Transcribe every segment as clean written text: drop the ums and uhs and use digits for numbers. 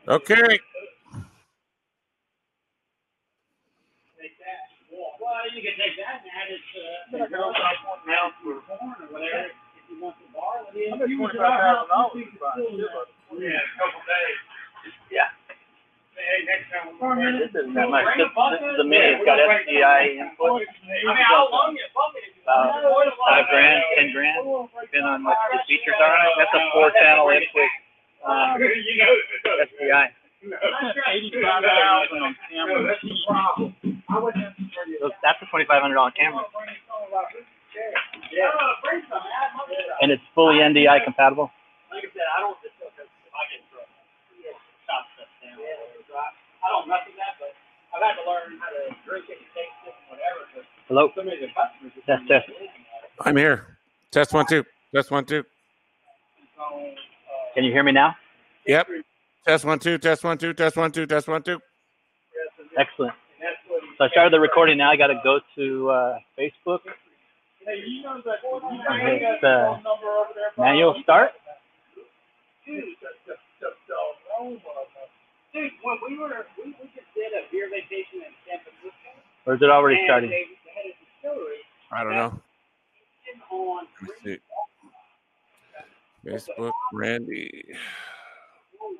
Okay. Well, you can take that and add it to the girl now for porn or whatever. If you want to borrow it, if you was at our house, you could still yeah, a couple days. Yeah. Hey, next time this isn't that much. This is the mini. It's got SDI input. I mean, I'll loan you a bucket if you want. $5 grand, $10 grand, depending on what the features are. That's a 4-channel input SDI. $85,000 on camera. That's a $2,500 camera. And it's fully NDI compatible. Like I said, I don't just if I get chop stuff down. I don't mess with that, but I've had to learn how to drink it and taste it and whatever. Hello. Some of the customers Test. I'm here. Test 1 2. Test 1 2. Can you hear me now? Yep. Test 1 2. Test 1 2. Test 1 2. Test 1 2. Excellent. So I started the recording now. I got to go to Facebook. And hit manual start. Dude, when we just did a beer vacation in San Francisco. Or is it already started? They had a distillery. I don't know. On Let me see. Facebook, Randy.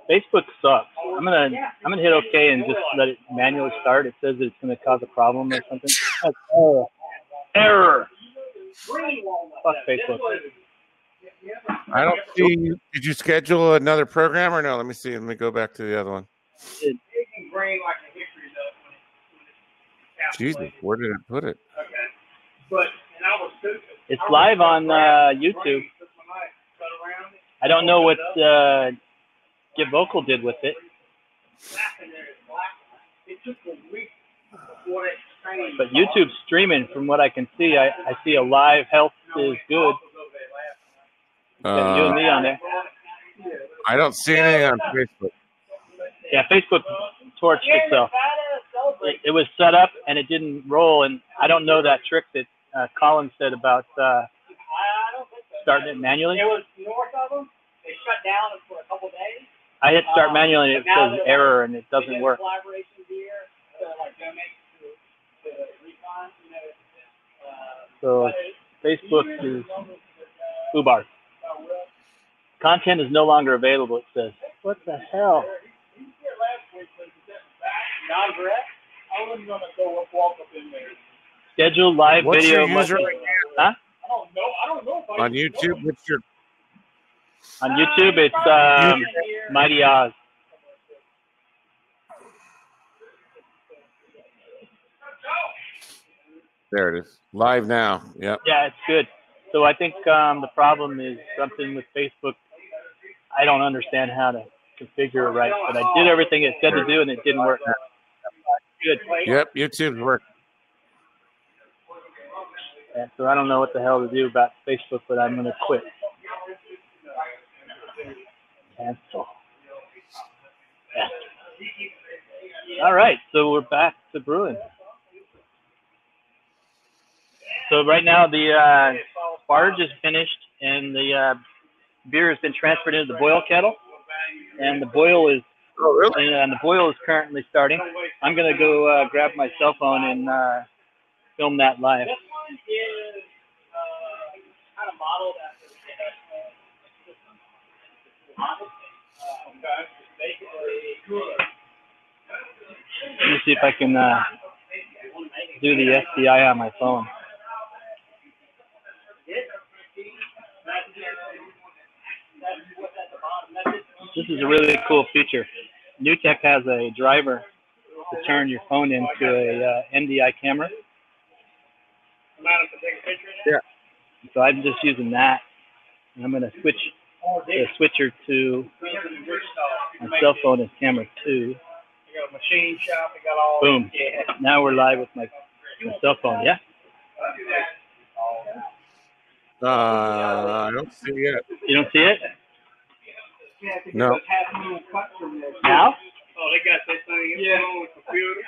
Facebook sucks. I'm gonna hit OK and just let it manually start. It says that it's gonna cause a problem or something. That's error. Fuck Facebook. I don't see. Did you schedule another program or no? Let me see. Let me go back to the other one. Jesus, where did it put it? It's live on YouTube. I don't know what Get Vocal did with it. But YouTube's streaming from what I can see. I see a live health is good. You and me on there. I don't see anything on Facebook. Yeah, Facebook torched itself. It was set up and it didn't roll, and I don't know that trick that Colin said about starting it manually. It was north of them. They shut down for a couple days. I hit start manually and it says error and it doesn't work. So Facebook is foobar. Content is no longer available, it says. What the hell? Schedule live What's video. your user huh? I don't know. On YouTube, what's your... On YouTube, it's Mighty Oz. There it is. Live now. Yep. Yeah, it's good. So I think the problem is something with Facebook. I don't understand how to configure it right, but I did everything it said to do, and it didn't work. Good. Yep, YouTube's working. Yeah, so I don't know what the hell to do about Facebook, but I'm going to quit. Cancel. Yeah. All right, so we're back to brewing. So right now the barge is finished, and the beer has been transferred into the boil kettle, and the boil is and the boil is currently starting. I'm going to go grab my cell phone and film that live. Kind of modeled after Let me see if I can do the SDI on my phone. This is a really cool feature. NewTek has a driver to turn your phone into a NDI camera. Yeah. So I'm just using that, and I'm going to switch the switcher to my cell phone as camera 2. machine shop. We got all. Boom. Yeah. Now we're live with my cell phone. Yeah. I don't see it. You don't see it? No. Now? Oh, they got that thing in the computer.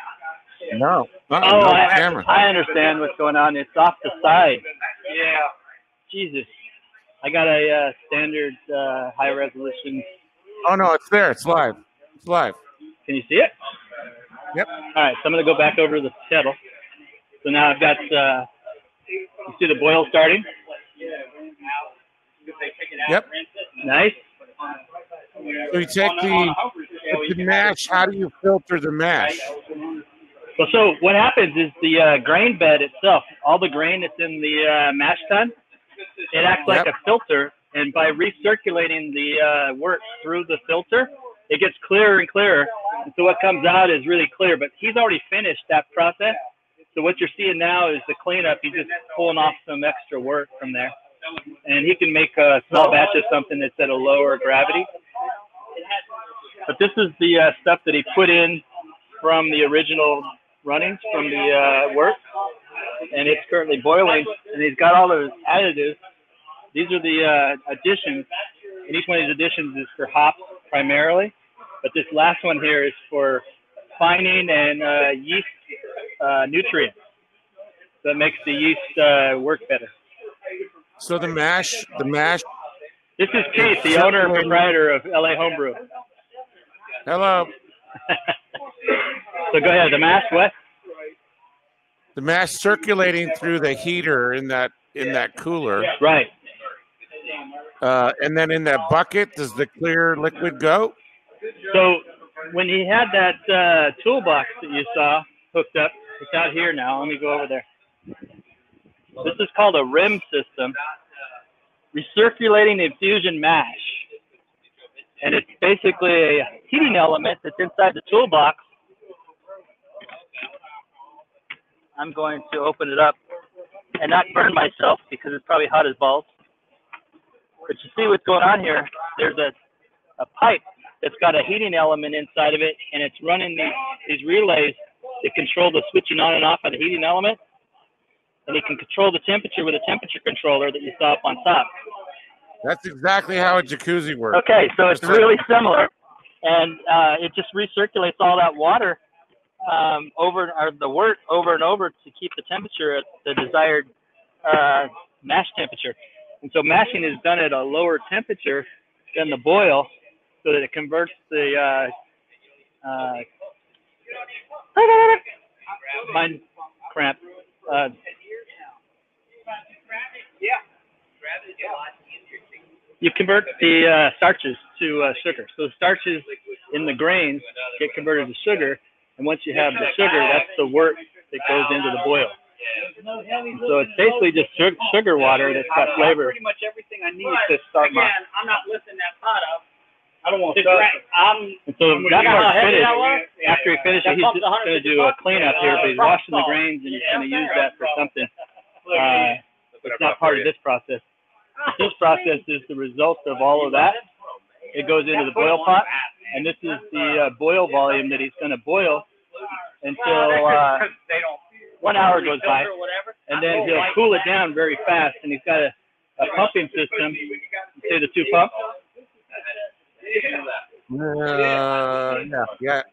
No. Oh, No camera. I understand what's going on. It's off the side. Yeah. Jesus. I got a standard high resolution. Oh, no, it's there. It's live. It's live. Can you see it? Yep. All right, so I'm going to go back over to the kettle. So now I've got, you see the boil starting? Yep. Nice. So you take the mash. How do you filter the mash? Well, so what happens is the grain bed itself, all the grain that's in the mash tun, it acts like a filter, and by recirculating the wort through the filter, it gets clearer and clearer. And so what comes out is really clear, but he's already finished that process. So what you're seeing now is the cleanup. He's just pulling off some extra wort from there. And he can make a small batch of something that's at a lower gravity. But this is the stuff that he put in from the original runnings from the wort. And it's currently boiling. And he's got all those additives. These are the additions. And each one of these additions is for hops primarily. But this last one here is for fining and yeast nutrients. So it makes the yeast work better. So the mash. This is Keith, the owner and proprietor of LA Homebrew. Hello. So go ahead. The mash, what? The mash circulating through the heater in that cooler. Right. And then in that bucket, does the clear liquid go? So when he had that toolbox that you saw hooked up, it's out here now. Let me go over there. This is called a RIM system, recirculating infusion mash. And it's basically a heating element that's inside the toolbox. I'm going to open it up and not burn myself because it's probably hot as balls. But you see what's going on here. There's a pipe that's got a heating element inside of it, and it's running these relays that control the switching on and off of the heating element. And it can control the temperature with a temperature controller that you saw up on top. That's exactly how a jacuzzi works. Okay, so it's really similar. And it just recirculates all that water the wort over and over to keep the temperature at the desired mash temperature. And so mashing is done at a lower temperature than the boil so that it converts the mind cramp. You convert the starches to sugar. So the starches in the grains get converted to sugar, and once you have the sugar, that's the wort that goes into the boil. So it's basically just sugar water that's got flavor. Pretty much everything I need to start my. I'm not lifting that pot up. I don't want to start. And so that part's finished. After he finishes, he's just going to do a cleanup here, but he's washing the grains and he's going to use that for something. It's not part of this process. This process is the result of all of that. It goes into the boil pot, and this is the boil volume that he's going to boil until 1 hour goes by, and then he'll cool it down very fast. And he's got a pumping system. See the two pumps? Yeah.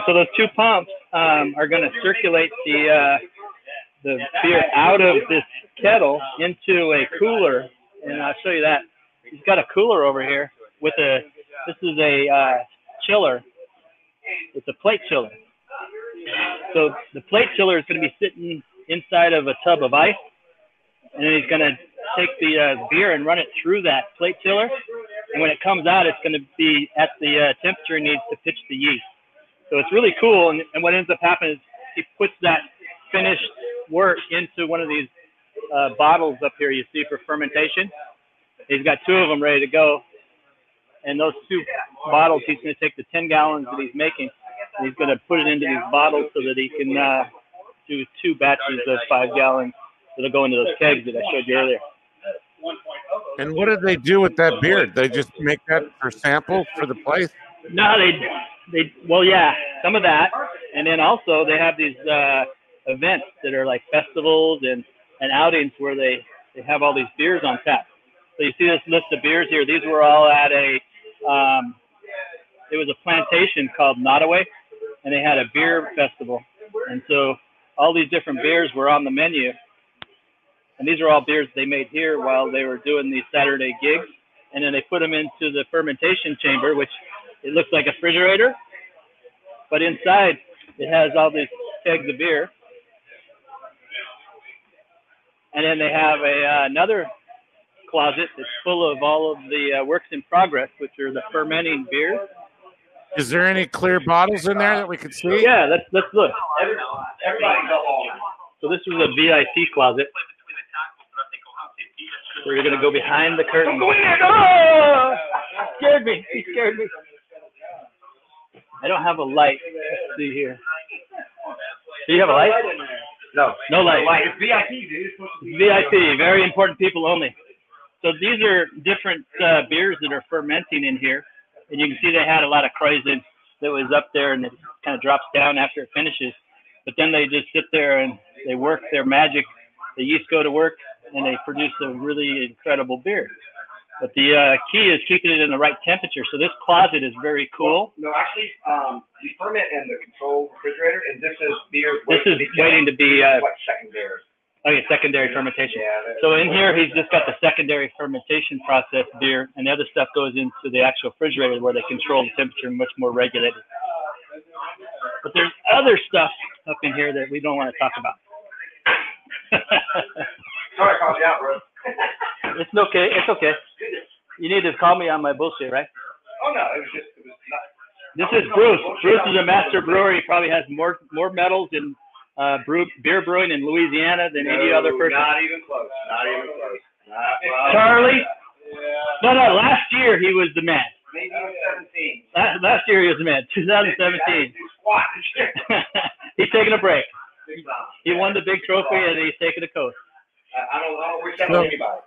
So those two pumps are going to circulate the beer out of this kettle into a cooler, and I'll show you that. He's got a cooler over here with this is a chiller. It's a plate chiller. So the plate chiller is going to be sitting inside of a tub of ice, and then he's going to take the beer and run it through that plate chiller. And when it comes out, it's going to be at the temperature it needs to pitch the yeast. So it's really cool. And what ends up happening is he puts that finished wort into one of these bottles up here you see for fermentation. He's got two of them ready to go. And those two bottles, he's going to take the 10 gallons that he's making, and he's going to put it into these bottles so that he can do 2 batches of 5 gallons that'll go into those kegs that I showed you earlier. And what do they do with that beer? They just make that for samples for the place? No, well, yeah, some of that. And then also they have these events that are like festivals and outings where they have all these beers on tap. So you see this list of beers here. These were all at it was a plantation called Nottoway, and they had a beer festival. And so all these different beers were on the menu. And these are all beers they made here while they were doing these Saturday gigs. And then they put them into the fermentation chamber, which it looks like a refrigerator. But inside, it has all these kegs of beer. And then they have another closet that's full of all of the works in progress, which are the fermenting beers. Is there any clear bottles in there that we could see? Yeah, let's look. So this is a VIP closet. So you're going to go behind the curtain. Don't go in there! Oh! Scared me. He scared me. I don't have a light. Let's see here. Do you have a light? No. No light. It's VIP, dude. VIP, very important people only. So these are different beers that are fermenting in here. And you can see they had a lot of Kreuzen that was up there, and it kind of drops down after it finishes. But then they just sit there and they work their magic. The yeast go to work, and they produce a really incredible beer. But the key is keeping it in the right temperature. So this closet is very cool. No, actually, you ferment in the controlled refrigerator, and this is beer. This is waiting to be secondary. Okay, secondary fermentation. Yeah, so in here, he's just got the secondary fermentation process beer, and the other stuff goes into the actual refrigerator where they control the temperature much more regulated. But there's other stuff up in here that we don't want to talk about. Sorry, I called you out, bro. It's okay. It's okay. You need to call me on my bullshit, right? Oh no, it was not. This is Bruce. Bruce is a master brewer. He probably has more medals in beer brewing in Louisiana than any other person. Not even close. Not even close. Charlie? No. Last year he was the man. Maybe 17. Last year he was the man. 2017. He's taking a break. He won the big trophy and he's taking a coast. I don't wish that on anybody.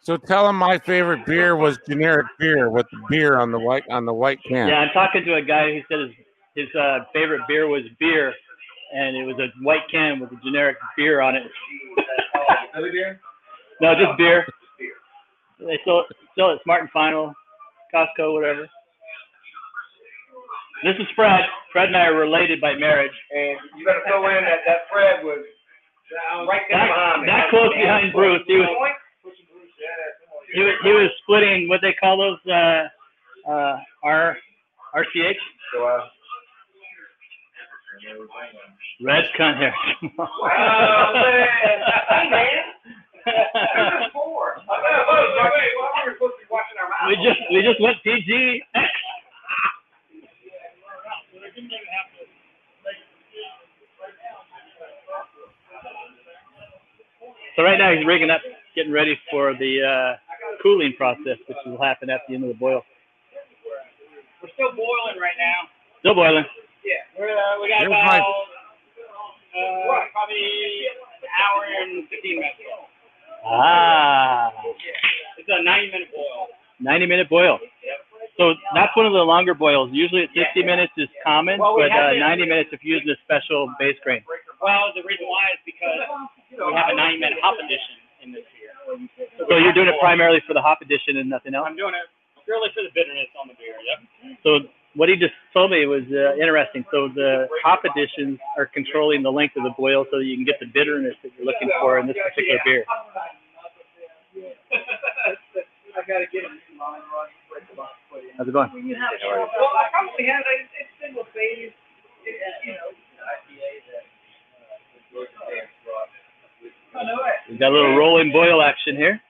So tell him my favorite beer was generic beer with the beer on the white can. Yeah, I'm talking to a guy who said his favorite beer was beer, and it was a white can with a generic beer on it. Other beer? No, just beer. They sell it at Smart and Final, Costco, whatever. This is Fred. Fred and I are related by marriage. And you better throw in that Fred was right there behind me. That close behind Bruce. He was splitting what they call those RCH. Red cunt here. Oh man! Hey man! Four. Wait, we're supposed to be watching our mouths. We just went PG. So right now he's rigging up, getting ready for the cooling process, which will happen at the end of the boil. We're still boiling right now. Still boiling. Yeah, we got about probably an hour and 15 minutes. Ah. It's a 90-minute boil. 90-minute boil. So that's one of the longer boils. Usually 60 minutes is common, but 90 minutes if you're using a special base grain. Well, the reason why is because we have a 90-minute hop addition in this beer. So you're doing it primarily for the hop addition and nothing else? I'm doing it purely for the bitterness on the beer, yep. So what he just told me was interesting. So the hop additions are controlling the length of the boil so that you can get the bitterness that you're looking for in this particular beer. I gotta get it. How's it going? Well, I probably have it's single phase. We've got a little rolling boil action here.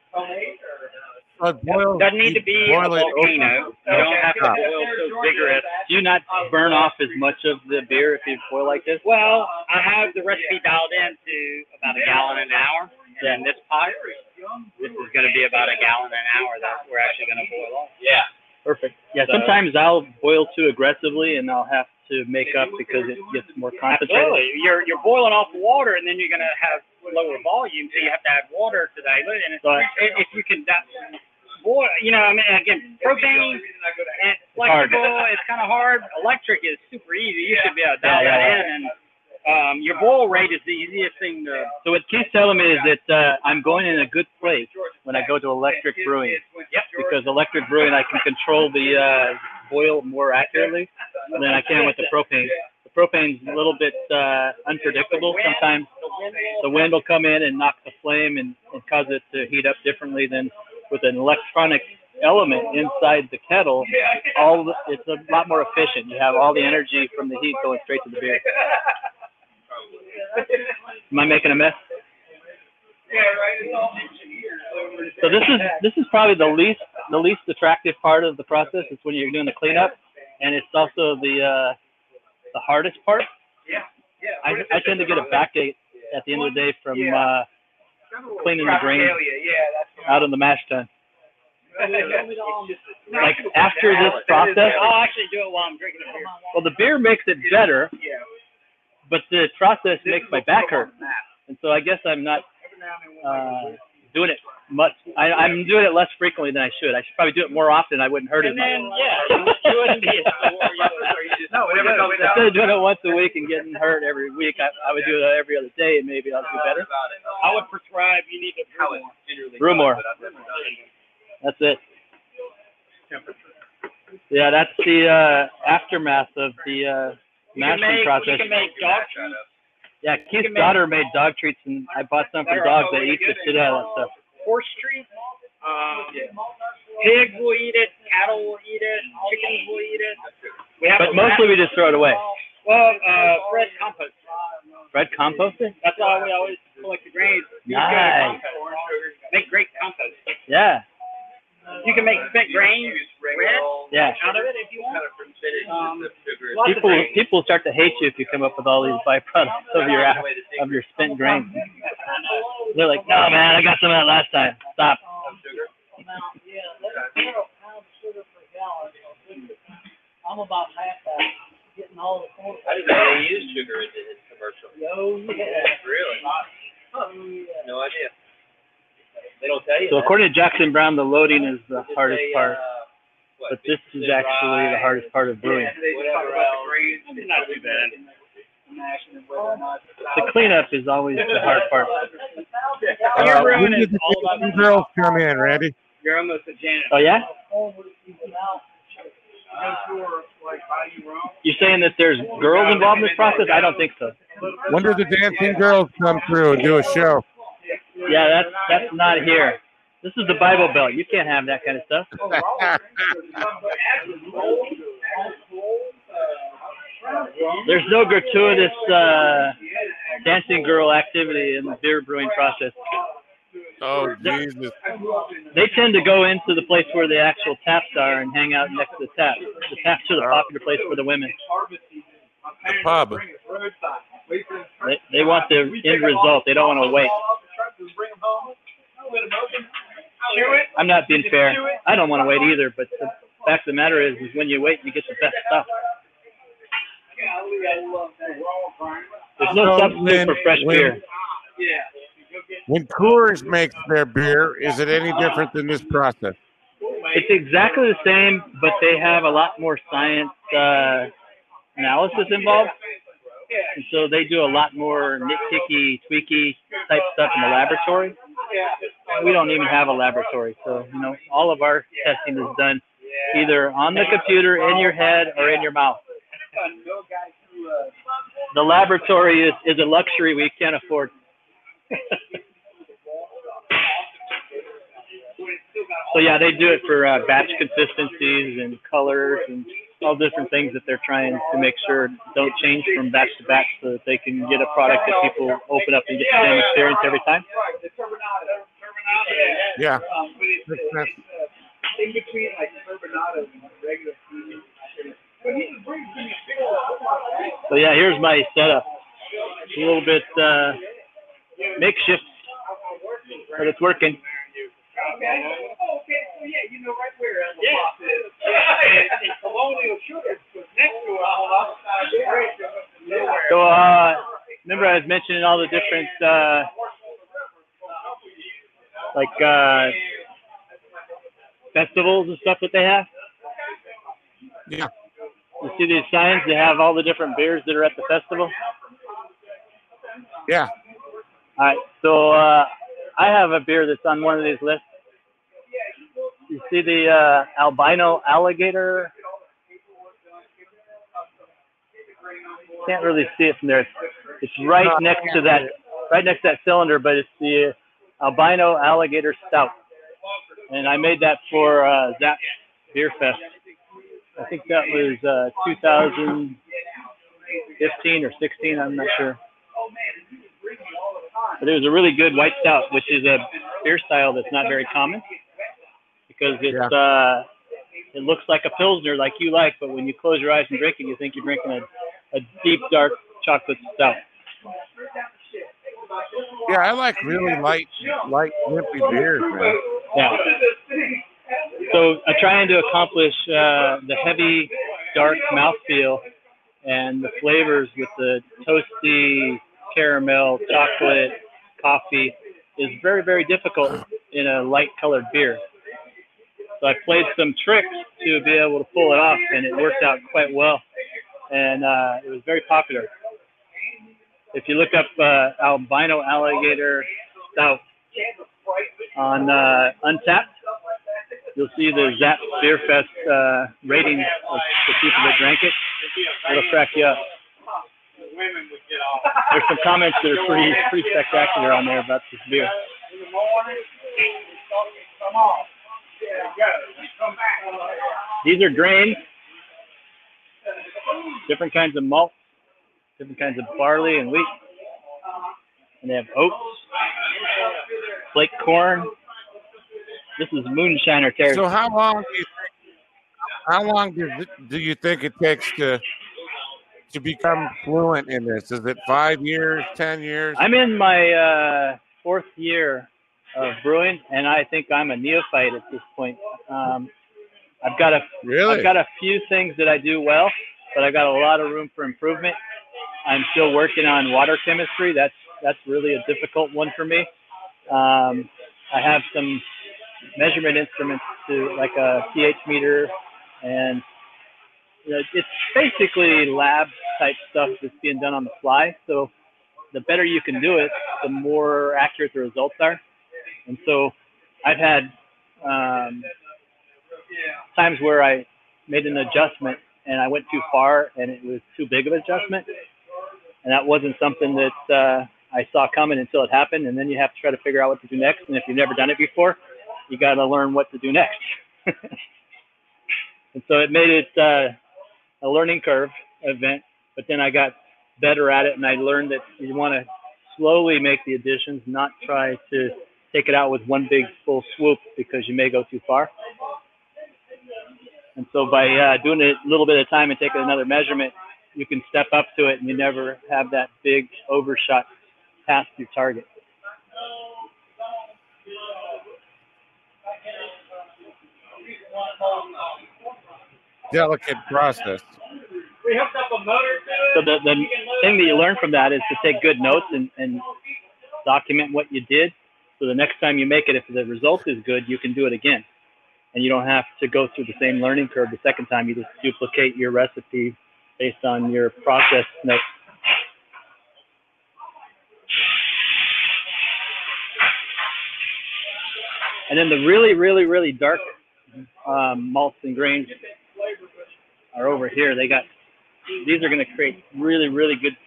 Doesn't need to be a volcano. You don't have to boil so vigorous. Do you not burn off as much of the beer if you boil like this? Well, I have the recipe dialed in to about a gallon an hour. And this pot, this is going to be about a gallon an hour that we're actually going to boil off. Yeah. Perfect. Yeah, sometimes I'll boil too aggressively and I'll have to make up because it gets more concentrated. Absolutely. You're boiling off water and then you're going to have lower volume, so you have to add water to dilute it. And if you can boil, I mean, again, propane and flexible, it's kind of hard. Electric is super easy. You should be able to dial that in. And your boil rate is the easiest thing to. So what Keith's telling me is that I'm going in a good place when I go to electric brewing. Because electric brewing, I can control the boil more accurately than I can with the propane. The propane's a little bit unpredictable. Sometimes the wind will come in and knock the flame and cause it to heat up differently than with an electronic element inside the kettle, it's a lot more efficient. You have all the energy from the heat going straight to the beer. Am I making a mess? So this is probably the least attractive part of the process. It's when you're doing the cleanup, and it's also the hardest part. I tend to get a backache at the end of the day from cleaning the grain out of the mash tun. Like after this process, I'll actually do it while I'm drinking a beer. well, the beer makes it better, but the process makes my back hurt, and so I guess I'm not doing it much. I'm doing it less frequently than I should. I should probably do it more often. I wouldn't hurt it And much. then, you wouldn't be as sore. Instead of doing it once a week and getting hurt every week, I would do it every other day, and maybe I'll do better. I would prescribe you need to Brew more. That's it. Yeah, that's the aftermath of the mashing process. You can make dog treats. Yeah, Keith's daughter made dog treats, and I bought some for dogs that eat the shit out of that stuff. Horse treats. Pigs will eat it. Cattle will eat it. Chickens will eat it. But mostly we just throw it away. Well, Fred compost. Fred composting? That's why we always collect the grains. Nice. Make great compost. Yeah. You can make spent grains red Yeah. out of it if you want. People start to hate you if you come up with all these byproducts of your spent grain. They're like, no, man, I got some of that last time. Stop. I'm about half that, getting all the corn. I didn't know they used sugar in this commercial. Oh, yeah. Really? No idea. They don't tell you. So that. according to Jackson Brown, the loading is the Just hardest say, part, what, but this is actually the hardest part of brewing. whatever else. It's not too bad. The cleanup is always the hard part. You're when ruining did the all about dancing girls come in, Randy? You're almost a janitor. Oh yeah? You're saying that there's girls involved in this process? I don't think so. When do the dancing girls come through and do a show? Yeah, that's not here. This is the Bible Belt. You can't have that kind of stuff. There's no gratuitous dancing girl activity in the beer brewing process. Oh, Jesus. They tend to go into the place where the actual taps are and hang out next to the taps. The taps are the popular place for the women. The pub. They want the end result. They don't want to wait. I'm not being fair. I don't want to wait either, but the fact of the matter is when you wait, you get the best stuff. There's no substitute for fresh beer. When Coors makes their beer, is it any different than this process? It's exactly the same, but they have a lot more science analysis involved. And so they do a lot more nitpicky, tweaky type stuff in the laboratory. We don't even have a laboratory. So, all of our testing is done either on the computer, in your head, or in your mouth. The laboratory is a luxury we can't afford. So yeah, they do it for batch consistencies and colors and all different things that they're trying to make sure don't change from batch to batch so that they can get a product that people open up and get the same experience every time. Yeah. In between like turbinado and regular food. So yeah, here's my setup. It's a little bit makeshift, but it's working. Okay, so yeah, you know right where the box is. Yeah, Colonial Sugar was next to it. So remember I was mentioning all the different festivals and stuff that they have? Yeah. You see these signs that have all the different beers that are at the festival? Yeah. All right, so I have a beer that's on one of these lists. You see the albino alligator? Can't really see it from there. It's right next to that cylinder, but it's the albino alligator stout. and I made that for Zap Beer Fest. I think that was 2015 or 16. I'm not sure. But it was a really good white stout, which is a beer style that's not very common because it's it looks like a Pilsner like you like, but when you close your eyes and drink it, you think you're drinking a deep, dark chocolate stout. Yeah, I like really light, wimpy beers, man. Yeah. So I'm trying to accomplish the heavy, dark mouthfeel and the flavors with the toasty caramel, chocolate, coffee is very, very difficult in a light-colored beer. So I played some tricks to be able to pull it off, and it worked out quite well. And it was very popular. If you look up albino alligator stout on Untappd, you'll see the Zap Beer Fest rating of the people that drank it. It'll crack you up. There's some comments that are pretty spectacular on there about this beer. These are grains, different kinds of malt, different kinds of barley and wheat. And they have oats, flake corn. This is moonshiner territory. So how long do you think it takes to become fluent in this? Is it 5 years, 10 years? I'm in my 4th year of brewing, and I think I'm a neophyte at this point. I've got a few things that I do well, but I've got a lot of room for improvement. I'm still working on water chemistry. That's really a difficult one for me. I have some measurement instruments like a pH meter, and it's basically lab type stuff that's being done on the fly. So the better you can do it, the more accurate the results are. And so I've had times where I made an adjustment and I went too far and it was too big of an adjustment. And that wasn't something that I saw coming until it happened. And then you have to try to figure out what to do next. And if you've never done it before, you got to learn what to do next. And so it made it a learning curve event. But then I got better at it, and I learned that you want to slowly make the additions, not try to take it out with one big full swoop because you may go too far. And so by doing it a little bit at a time and taking another measurement, you can step up to it and you never have that big overshot past your target. Delicate process. We hooked up a motor to it. So the thing that you learn from that is to take good notes and document what you did. So the next time you make it, if the result is good, you can do it again. And you don't have to go through the same learning curve the second time. You just duplicate your recipe based on your process notes. And then the really, really, really dark malts and grains are over here. These are going to create really, really good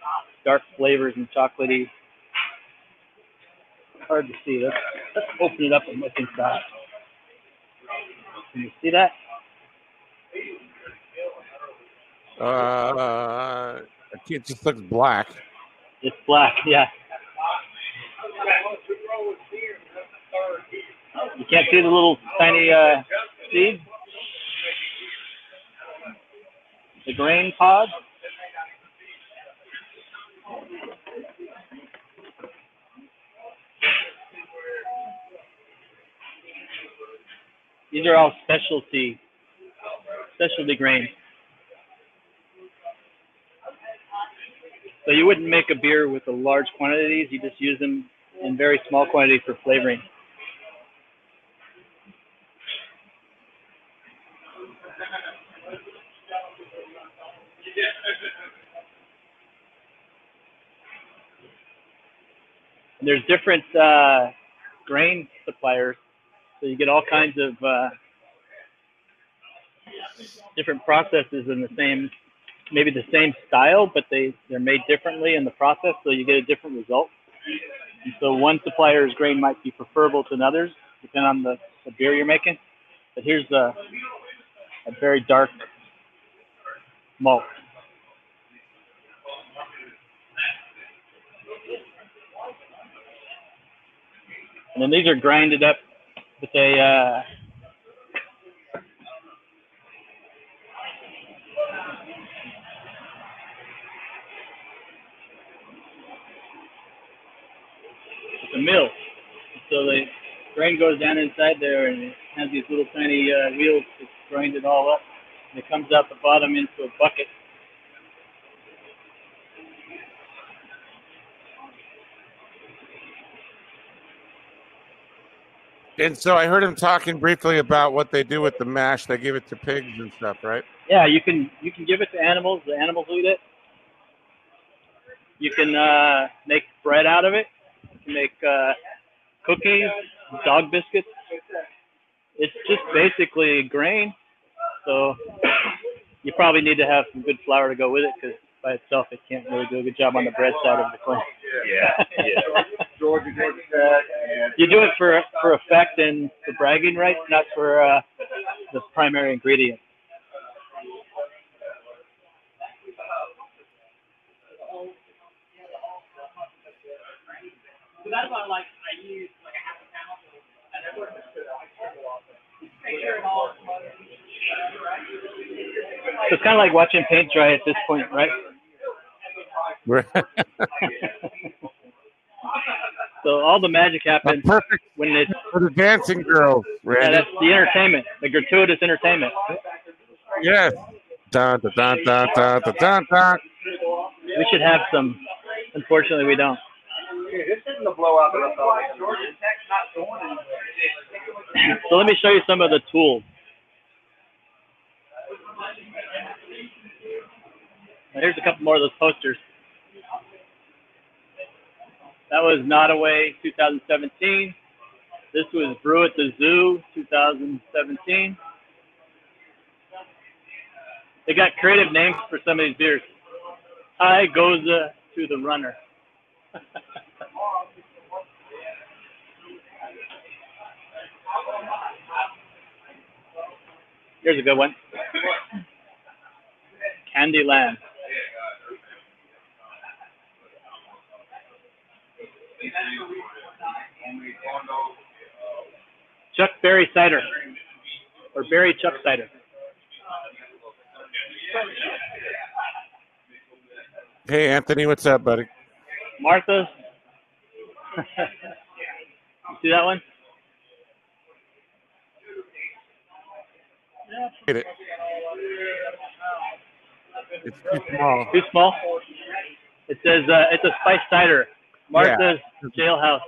dark flavors and chocolatey. Hard to see. Let's open it up and look inside. Can you see that? It just looks black. It's black, yeah. You can't see the little tiny seeds? The grain pods? These are all specialty grains. So you wouldn't make a beer with a large quantity of these. You just use them in very small quantity for flavoring. And there's different grain suppliers. So you get all kinds of different processes in the same, maybe the same style, but they're made differently in the process, so you get a different result. And so one supplier's grain might be preferable to another's, depending on the beer you're making. But here's a very dark malt. And then these are grinded up with a mill. So the grain goes down inside there and it has these little tiny wheels to grind it all up. And it comes out the bottom into a bucket. And so I heard him talking briefly about what they do with the mash. They give it to pigs and stuff, right? Yeah, you can give it to animals. The animals eat it. You can make bread out of it. You can make cookies, dog biscuits. It's just basically grain. So you probably need to have some good flour to go with it because by itself it can't really do a good job on the bread side of the coin. Yeah. Georgia Tech. You do it for effect and for bragging rights, not for the primary ingredient. So that's why I use like a half a pound and then make sure it all. So it's kind of like watching paint dry at this point, right? So all the magic happens perfect when it's for the dancing girls, Randy. yeah, that's the entertainment, the gratuitous entertainment. Yes. Dun, dun, dun, dun, dun, dun, dun, dun. We should have some. Unfortunately, we don't. This isn't a blowout that I thought. So let me show you some of the tools. Now, here's a couple more of those posters. That was Nottoway 2017. This was Brew at the Zoo 2017. They got creative names for some of these beers. Hi Goza to the Runner. Here's a good one. Candyland. Chuck Berry Cider. Or Berry Chuck Cider. Hey, Anthony, what's up, buddy? Martha's. You see that one? Get it. It's too small. Too small? It says it's a spice cider. Martha's Jailhouse.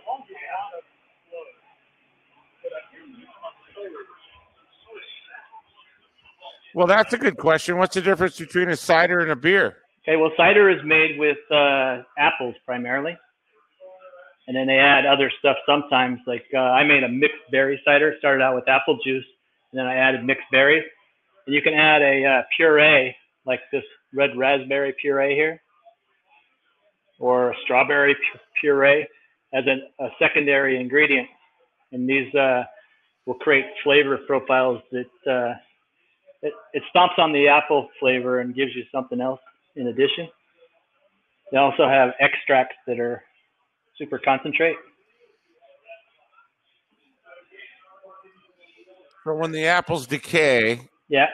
Well, that's a good question. What's the difference between a cider and a beer? Okay, well, cider is made with apples primarily. And then they add other stuff sometimes. Like I made a mixed berry cider. Started out with apple juice, and then I added mixed berries. And you can add a puree, like this red raspberry puree here, or a strawberry puree as a secondary ingredient. And these will create flavor profiles that it stomps on the apple flavor and gives you something else in addition. They also have extracts that are super concentrate. So when the apples decay, Yeah.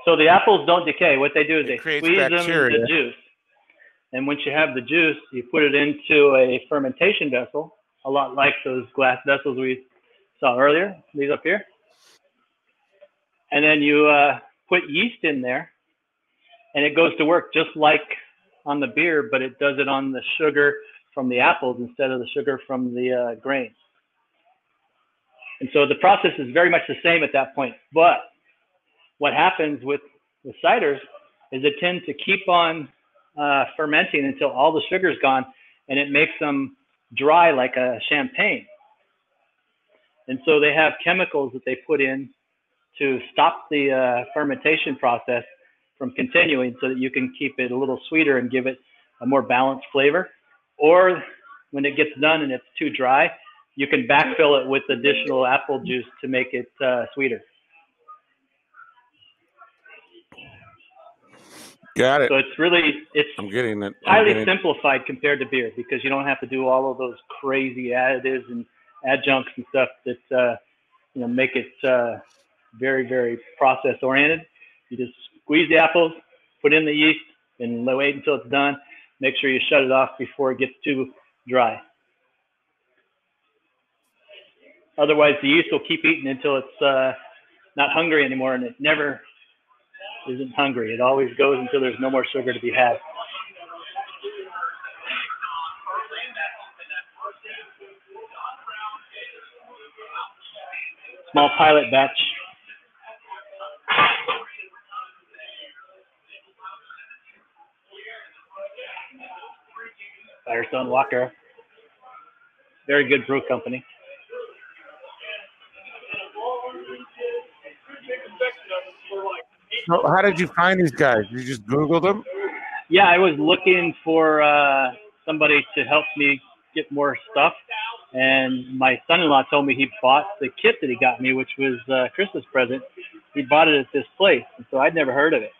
So the apples don't decay. What they do is they creates squeeze them bacteria. into juice. And once you have the juice, you put it into a fermentation vessel, a lot like those glass vessels we saw earlier, these up here. And then you put yeast in there, and it goes to work just like on the beer, but it does it on the sugar from the apples instead of the sugar from the grain. And so the process is very much the same at that point. But what happens with ciders is it tends to keep on fermenting until all the sugar's gone, and it makes them dry like a champagne. And so they have chemicals that they put in to stop the fermentation process from continuing so that you can keep it a little sweeter and give it a more balanced flavor. Or when it gets done and it's too dry, you can backfill it with additional apple juice to make it sweeter. Got it. So it's I'm getting it. highly simplified compared to beer because you don't have to do all of those crazy additives and adjuncts and stuff that make it very, very process oriented. You just squeeze the apples, put in the yeast, and wait until it's done. Make sure you shut it off before it gets too dry. Otherwise, the yeast will keep eating until it's not hungry anymore, and it never isn't hungry. It always goes until there's no more sugar to be had. Small pilot batch. Firestone Walker. Very good brew company. So how did you find these guys? You just Googled them? Yeah, I was looking for somebody to help me get more stuff. And my son-in-law told me he bought the kit that he got me, which was a Christmas present. He bought it at this place. And so I'd never heard of it.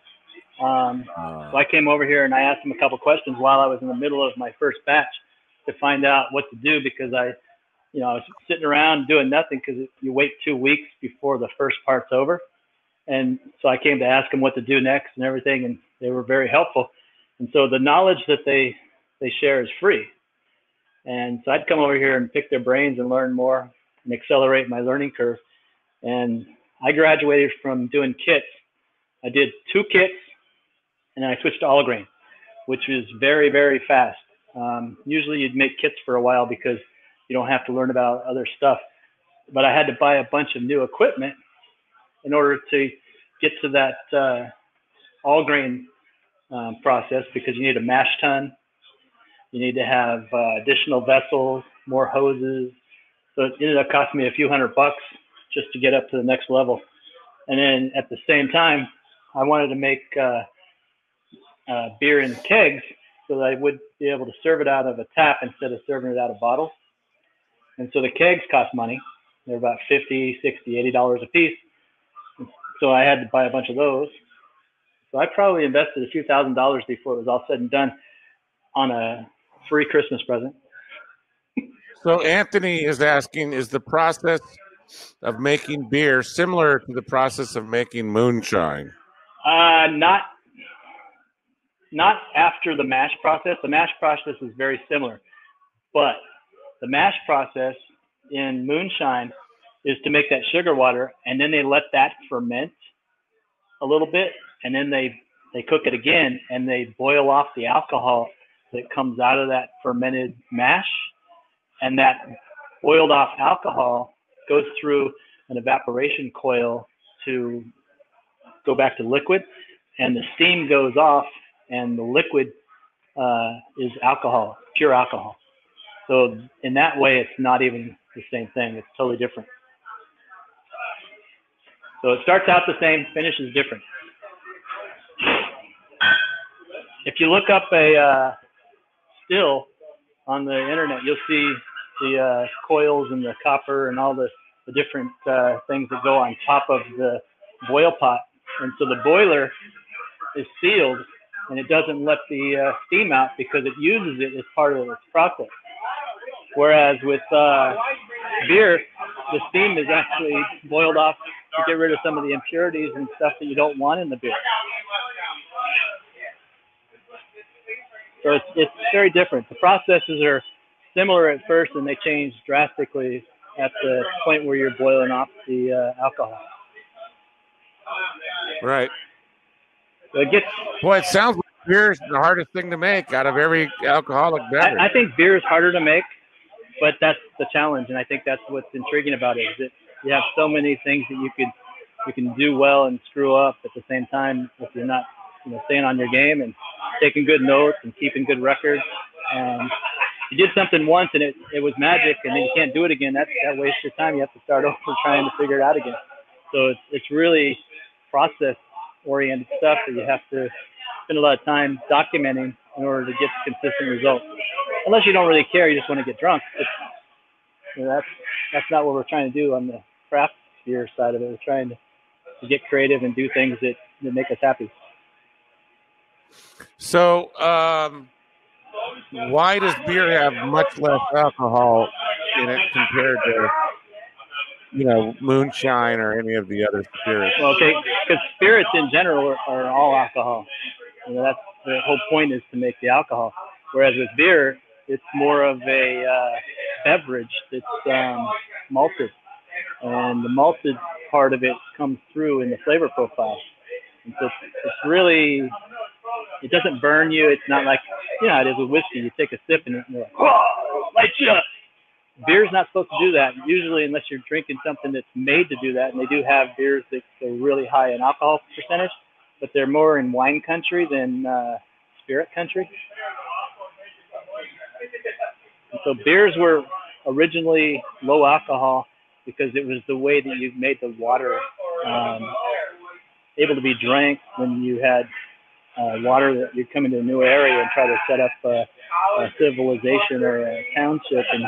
So I came over here and I asked him a couple questions while I was in the middle of my first batch to find out what to do because I was sitting around doing nothing because you wait 2 weeks before the first part's over. And so I came to ask them what to do next and everything, and they were very helpful. And so the knowledge that they share is free. And so I'd come over here and pick their brains and learn more and accelerate my learning curve. And I graduated from doing kits. I did 2 kits, and then I switched to all grain, which was very, very fast. Usually you'd make kits for a while because you don't have to learn about other stuff. But I had to buy a bunch of new equipment in order to get to that all grain process because you need a mash tun. You need to have additional vessels, more hoses. So it ended up costing me a few $100 just to get up to the next level. And then at the same time, I wanted to make beer in kegs so that I would be able to serve it out of a tap instead of serving it out of bottles. And so the kegs cost money. They're about $50, $60, $80 a piece. So I had to buy a bunch of those. So I probably invested a few $1,000s before it was all said and done on a free Christmas present. So Anthony is asking, is the process of making beer similar to the process of making moonshine? Not after the mash process. The mash process is very similar. But the mash process in moonshine is to make that sugar water, and then they let that ferment a little bit, and then they cook it again, and they boil off the alcohol that comes out of that fermented mash, and that boiled off alcohol goes through an evaporation coil to go back to liquid, and the steam goes off, and the liquid is alcohol, pure alcohol. So in that way, it's not even the same thing. It's totally different. So it starts out the same, finishes different. If you look up a still on the internet, you'll see the coils and the copper and all the different things that go on top of the boil pot. And so the boiler is sealed and it doesn't let the steam out because it uses it as part of its process. Whereas with beer, the steam is actually boiled off to get rid of some of the impurities and stuff that you don't want in the beer. So it's very different. The processes are similar at first, and they change drastically at the point where you're boiling off the alcohol. Right. So it gets. Boy, it sounds like beer is the hardest thing to make out of every alcoholic beverage. I think beer is harder to make, but that's the challenge, and I think that's what's intriguing about it. Is that you have so many things that you can do well and screw up at the same time if you're not staying on your game and taking good notes and keeping good records. And you did something once and it was magic, and then you can't do it again. That wastes your time. You have to start over trying to figure it out again. So it's really process-oriented stuff that you have to spend a lot of time documenting in order to get consistent results. Unless you don't really care, you just want to get drunk. that's not what we're trying to do on the craft beer side of it. We're trying to get creative and do things that make us happy. So, why does beer have much less alcohol in it compared to, moonshine or any of the other spirits? Well, okay, because spirits in general are all alcohol. That's the whole point, is to make the alcohol. Whereas with beer, it's more of a beverage that's malted, and the malted part of it comes through in the flavor profile. And so it's really, it doesn't burn you. It's not like, it is with whiskey. You take a sip and you're like, oh, light you up. Beer's not supposed to do that, usually, unless you're drinking something that's made to do that. And they do have beers that are really high in alcohol percentage, but they're more in wine country than spirit country. And so beers were originally low alcohol because it was the way that you made the water able to be drank when you had water that you'd come into a new area and try to set up a civilization or a township, and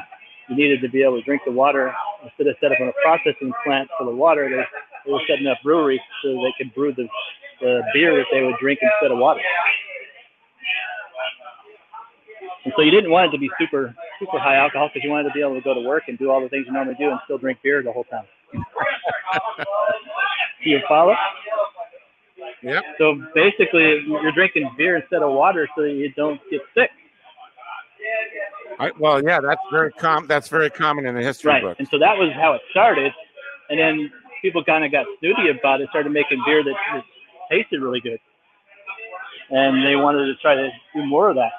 you needed to be able to drink the water. Instead of set up a processing plant for the water, they were setting up breweries so they could brew the beer that they would drink instead of water. And so you didn't want it to be super, super high alcohol because you wanted to be able to go to work and do all the things you normally do and still drink beer the whole time. Do you follow? Yep. So basically, you're drinking beer instead of water so that you don't get sick. That's very common in the history book. And so that was how it started. And then people kind of got snooty about it, started making beer that tasted really good. And they wanted to try to do more of that.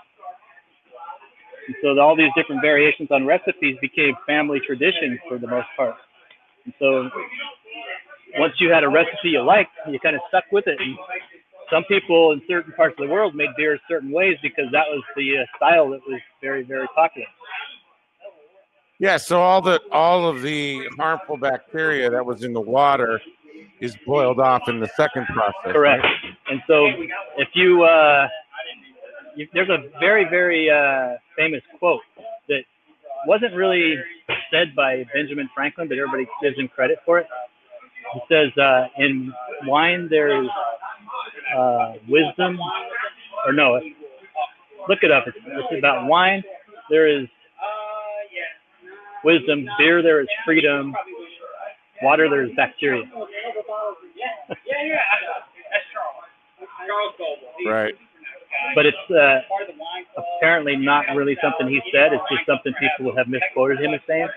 And so all these different variations on recipes became family traditions for the most part. And so once you had a recipe you liked, you kind of stuck with it. And some people in certain parts of the world made beer certain ways because that was the style that was very, very popular. Yeah, so all of the harmful bacteria that was in the water is boiled off in the second process. Correct. Right? And so if you there's a very, very famous quote that wasn't really said by Benjamin Franklin, but everybody gives him credit for it. He says, in wine there is wisdom, or no, look it up. It's about wine. There is wisdom. Beer, there is freedom. Water, there is bacteria. Right. But it's apparently not really something he said. It's just something people have misquoted him as saying.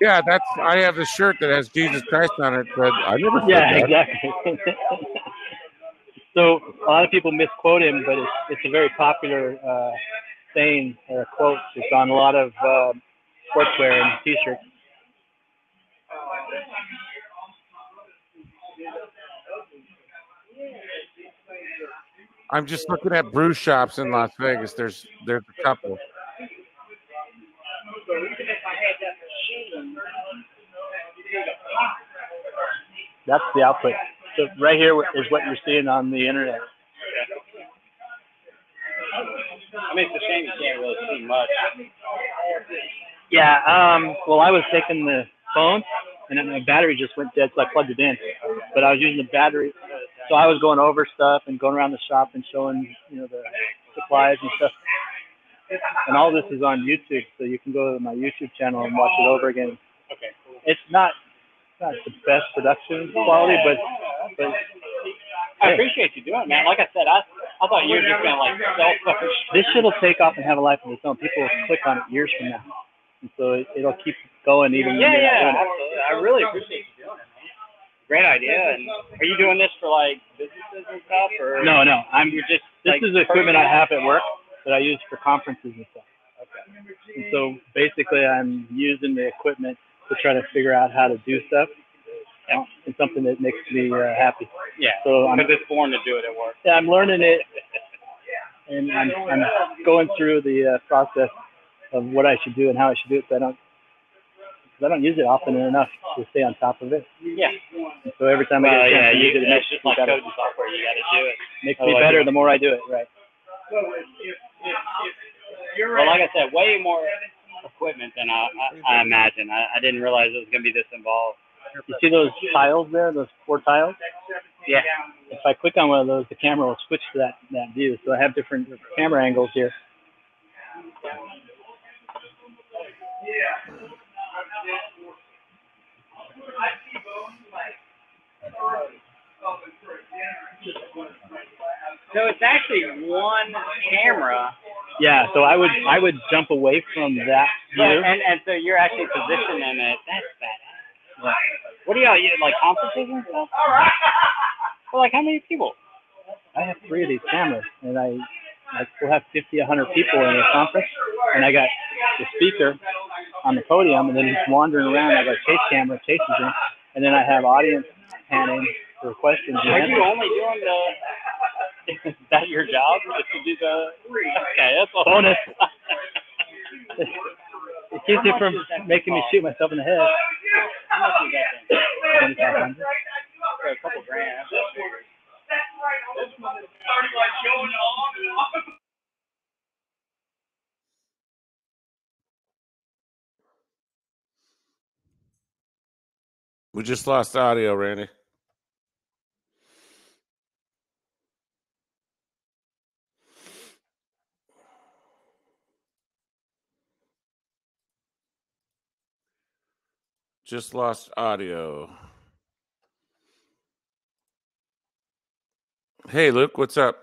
Yeah, I have a shirt that has Jesus Christ on it, but I never said that. Exactly. So a lot of people misquote him, but it's a very popular saying or a quote. It's on a lot of sportswear and T-shirts. I'm just looking at brew shops in Las Vegas. There's a couple. That's the output. So right here is what you're seeing on the internet. I mean, it's a shame you can't really see much. Yeah. Well, I was taking the phone, and then my battery just went dead, so I plugged it in. But I was using the battery, so I was going over stuff and going around the shop and showing, the supplies and stuff. And all this is on YouTube, so you can go to my YouTube channel and watch it over again. Okay. It's not the best production quality, but I appreciate you doing it, man. Like I said, I thought you were just gonna self-publish. This shit will take off and have a life of its own. People will click on it years from now, and so it'll keep going even. Yeah, absolutely. I really appreciate you doing it, man. Great idea. And are you doing this for like businesses and stuff, or no? This This is the equipment I have at work that I use for conferences and stuff. Okay. And so basically, I'm using the equipment to try to figure out how to do stuff. It's something that makes me happy. Yeah. So I'm just born to do it at work. Yeah, I'm learning it, and I'm going through the process of what I should do and how I should do it. So I don't use it often enough to stay on top of it. Yeah. And so every time I get a chance to use it, it makes just me like better. coding software. You got to do it. Makes me better the more I do it. Right. Well, like I said, way more equipment than I imagine. I didn't realize it was going to be this involved. You see those tiles there, those 4 tiles? Yeah. If I click on one of those, the camera will switch to that view. So I have different camera angles here. So it's actually one camera. Yeah, so I would jump away from that view. And so you're actually positioning it. That's badass. Yeah. What do y'all use, like conferences and stuff? Well, like how many people? I have 3 of these cameras, and I will have 50, 100 people in a conference, and I got the speaker on the podium, and then he's wandering around. I got a chase camera, chases him, and then I have audience panning for questions. Are you only doing the? Is that your job? Just to do the? Okay, that's a bonus. It keeps it from making me shoot myself in the head. How much is that thing? $2,500. For a couple grand. We just lost audio, Randy. Just lost audio. Hey, Luke, what's up?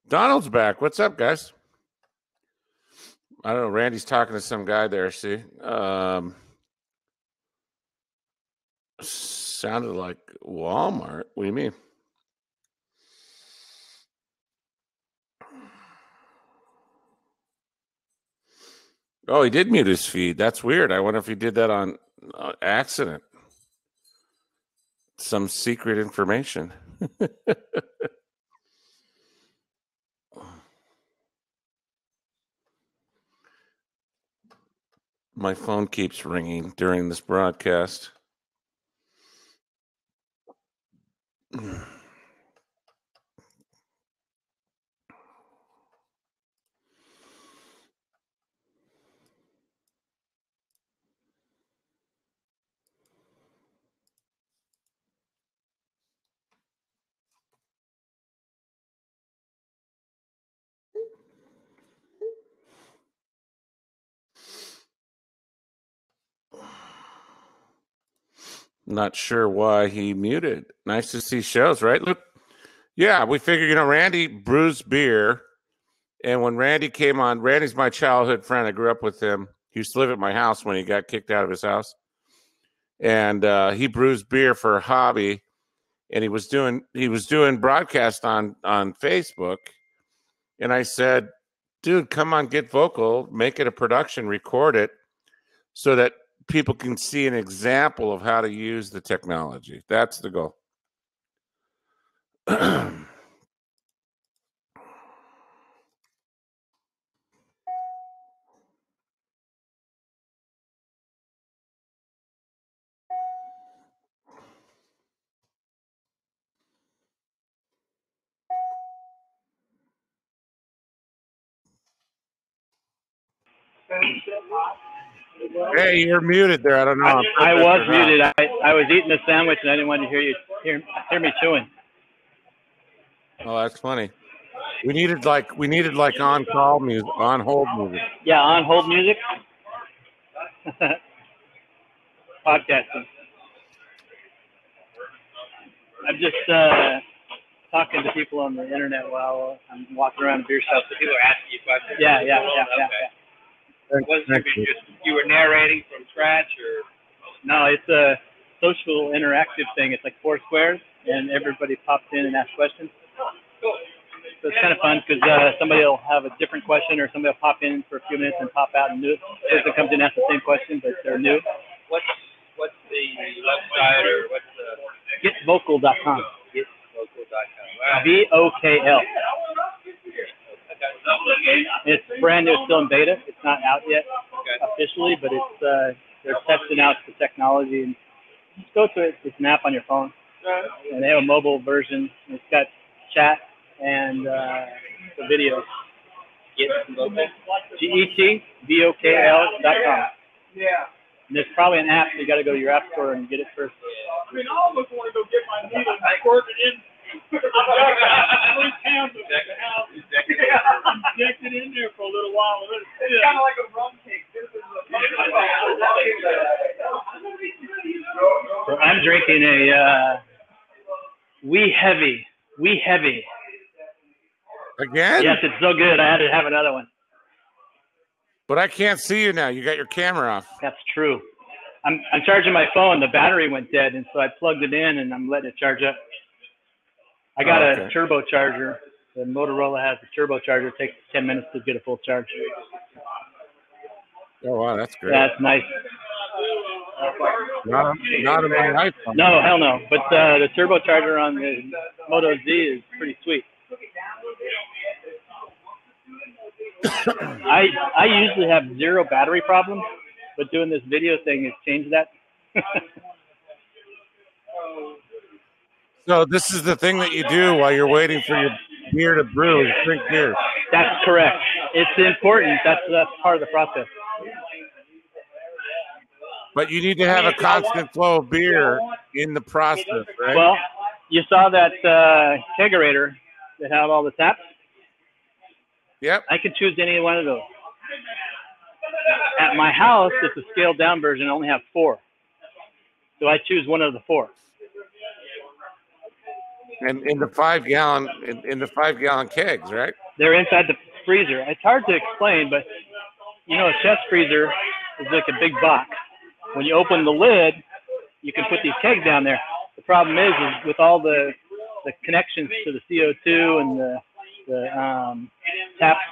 Donald's back. What's up, guys? I don't know. Randy's talking to some guy there, see? Sounded like Walmart. What do you mean? Oh, he did mute his feed. That's weird. I wonder if he did that on accident. Some secret information. My phone keeps ringing during this broadcast. Not sure why he muted. Nice to see shows, right? Look, yeah, we figured, Randy brews beer. And when Randy came on, Randy's my childhood friend. I grew up with him. He used to live at my house when he got kicked out of his house. And he brews beer for a hobby. And he was doing broadcast on Facebook. And I said, dude, come on, get vocal, make it a production, record it so that people can see an example of how to use the technology. That's the goal. Hey, you're muted there. I don't know. I was muted. I was eating a sandwich and I didn't want to hear me chewing. Oh, that's funny. We needed like on call music, on hold music. Yeah, on hold music. Podcasting. I'm just talking to people on the internet while I'm walking around a beer shop. So people are asking you questions. Yeah. You were narrating from scratch, or? No, it's a social interactive thing. It's like 4 squares, and everybody pops in and asks questions. Cool. So it's kind of fun because somebody will have a different question, or somebody will pop in for a few minutes and pop out and new. Person comes in and asks the same question, but they're new. What's the website, or what's the? Getvocal.com. Getvocal.com. VOKL. It's brand new. It's still in beta. It's not out yet officially, but it's they're testing out the technology. And just go to it. It's an app on your phone, and they have a mobile version. It's got chat and the video. GETVOKL.com. Yeah. And there's probably an app, so you got to go to your app store and get it first. I mean, I almost want to go get my needle and squirt it in. Inject it in there for a little while. It's kind of like a rum cake. So I'm drinking a Wee Heavy. Again? Yes, it's so good. I had to have another one. But I can't see you now. You got your camera off. That's true. I'm charging my phone. The battery went dead, and so I plugged it in, and I'm letting it charge up. I got a turbocharger. The Motorola has a turbocharger. It takes 10 minutes to get a full charge. Oh, wow, that's great. That's nice. Not on my iPhone. No, hell no. But the turbocharger on the Moto Z is pretty sweet. I usually have zero battery problems, but doing this video thing has changed that. So this is the thing that you do while you're waiting for your beer to brew, is drink beer. That's correct. It's important. That's part of the process. But you need to have a constant flow of beer in the process, right? Well, you saw that kegerator that had all the taps? Yep. I can choose any one of those. At my house, it's a scaled down version. I only have 4. So I choose one of the 4. And in the 5-gallon kegs, right? They're inside the freezer. It's hard to explain, but you know, a chest freezer is like a big box. When you open the lid, you can put these kegs down there. The problem is with all the connections to the CO2 and the taps,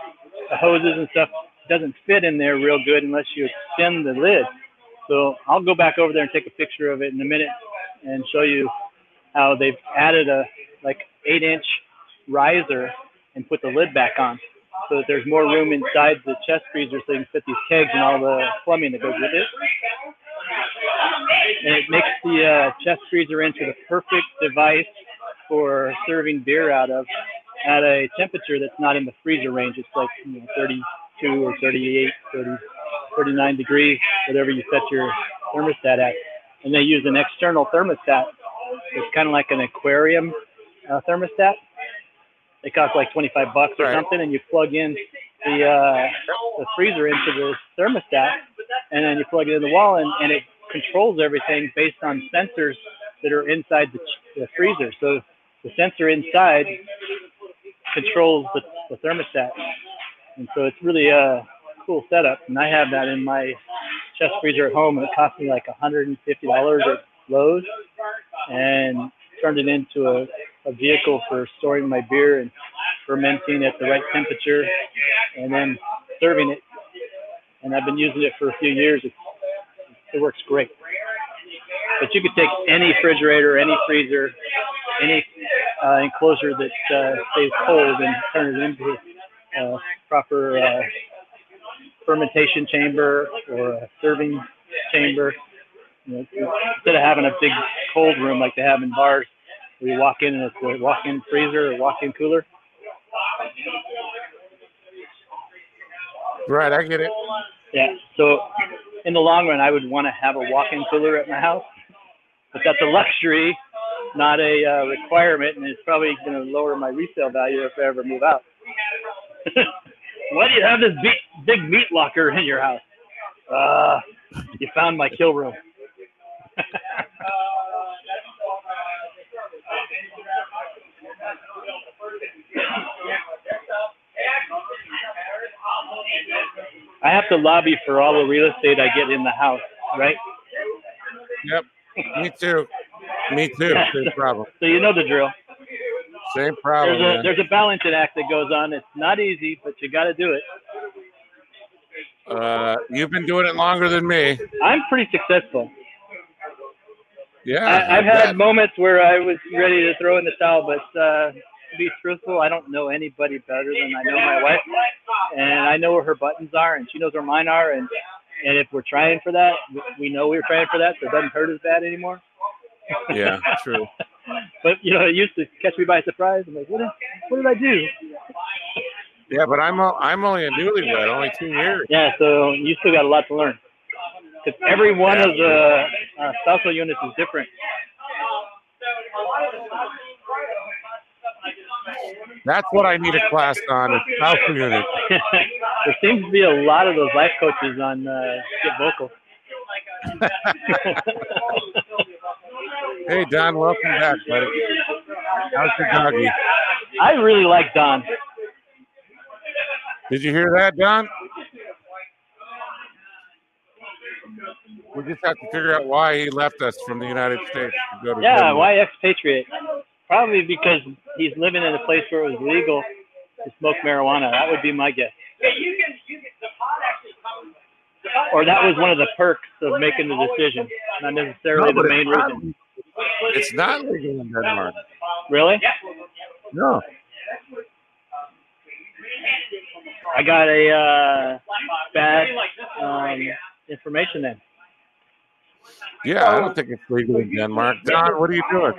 the hoses and stuff, it doesn't fit in there real good unless you extend the lid. So I'll go back over there and take a picture of it in a minute and show you how they've added a 8-inch riser and put the lid back on so that there's more room inside the chest freezer so you can fit these kegs and all the plumbing that goes with it. And it makes the chest freezer into the perfect device for serving beer out of at a temperature that's not in the freezer range. It's like 32 or 38, 39 degrees, whatever you set your thermostat at. And they use an external thermostat. It's kind of like an aquarium thermostat. It costs like $25 or something, and you plug in the freezer into the thermostat, and then you plug it in the wall, and it controls everything based on sensors that are inside the freezer. So the sensor inside controls the thermostat, and so it's really a cool setup. And I have that in my chest freezer at home, and it cost me like $150 at Lowe's, and turned it into a vehicle for storing my beer and fermenting at the right temperature and then serving it. And I've been using it for a few years. It works great. But you could take any refrigerator, any freezer, any enclosure that stays cold and turn it into a proper fermentation chamber or a serving chamber. Instead of having a big cold room like they have in bars where you walk in and it's a walk-in freezer or walk-in cooler. Right, I get it. Yeah, so in the long run, I would want to have a walk-in cooler at my house, but that's a luxury, not a requirement, and it's probably going to lower my resale value if I ever move out. Why do you have this big meat locker in your house? You found my kill room. I have to lobby for all the real estate I get in the house, right? Yep. Me too. Same problem. So you know the drill. Same problem. There's a balancing act that goes on. It's not easy, but you got to do it. You've been doing it longer than me. I'm pretty successful. Yeah. I've had moments where I was ready to throw in the towel, but to be truthful, I don't know anybody better than I know my wife. And I know where her buttons are, and she knows where mine are. And if we're trying for that, we know we're trying for that, so it doesn't hurt as bad anymore. Yeah, true. But, it used to catch me by surprise. I'm like, what did I do? Yeah, but I'm only a newlywed, only 2 years. Yeah, so you still got a lot to learn. Because every one of the salsa units is different. That's what I need a class on, is salsa unit. There seems to be a lot of those life coaches on Get Vocal. Hey, Don, welcome back, buddy. How's your doggy? I really like Don. Did you hear that, Don? We just have to figure out why he left us from the United States to go to Denmark. Why expatriate? Probably because he's living in a place where it was legal to smoke marijuana. That would be my guess. Or that was one of the perks of making the decision, not necessarily the main reason. It's not legal in Denmark. Really? No. I got a bad information then. Yeah, I don't think it's legal in Denmark. Don, what are you doing?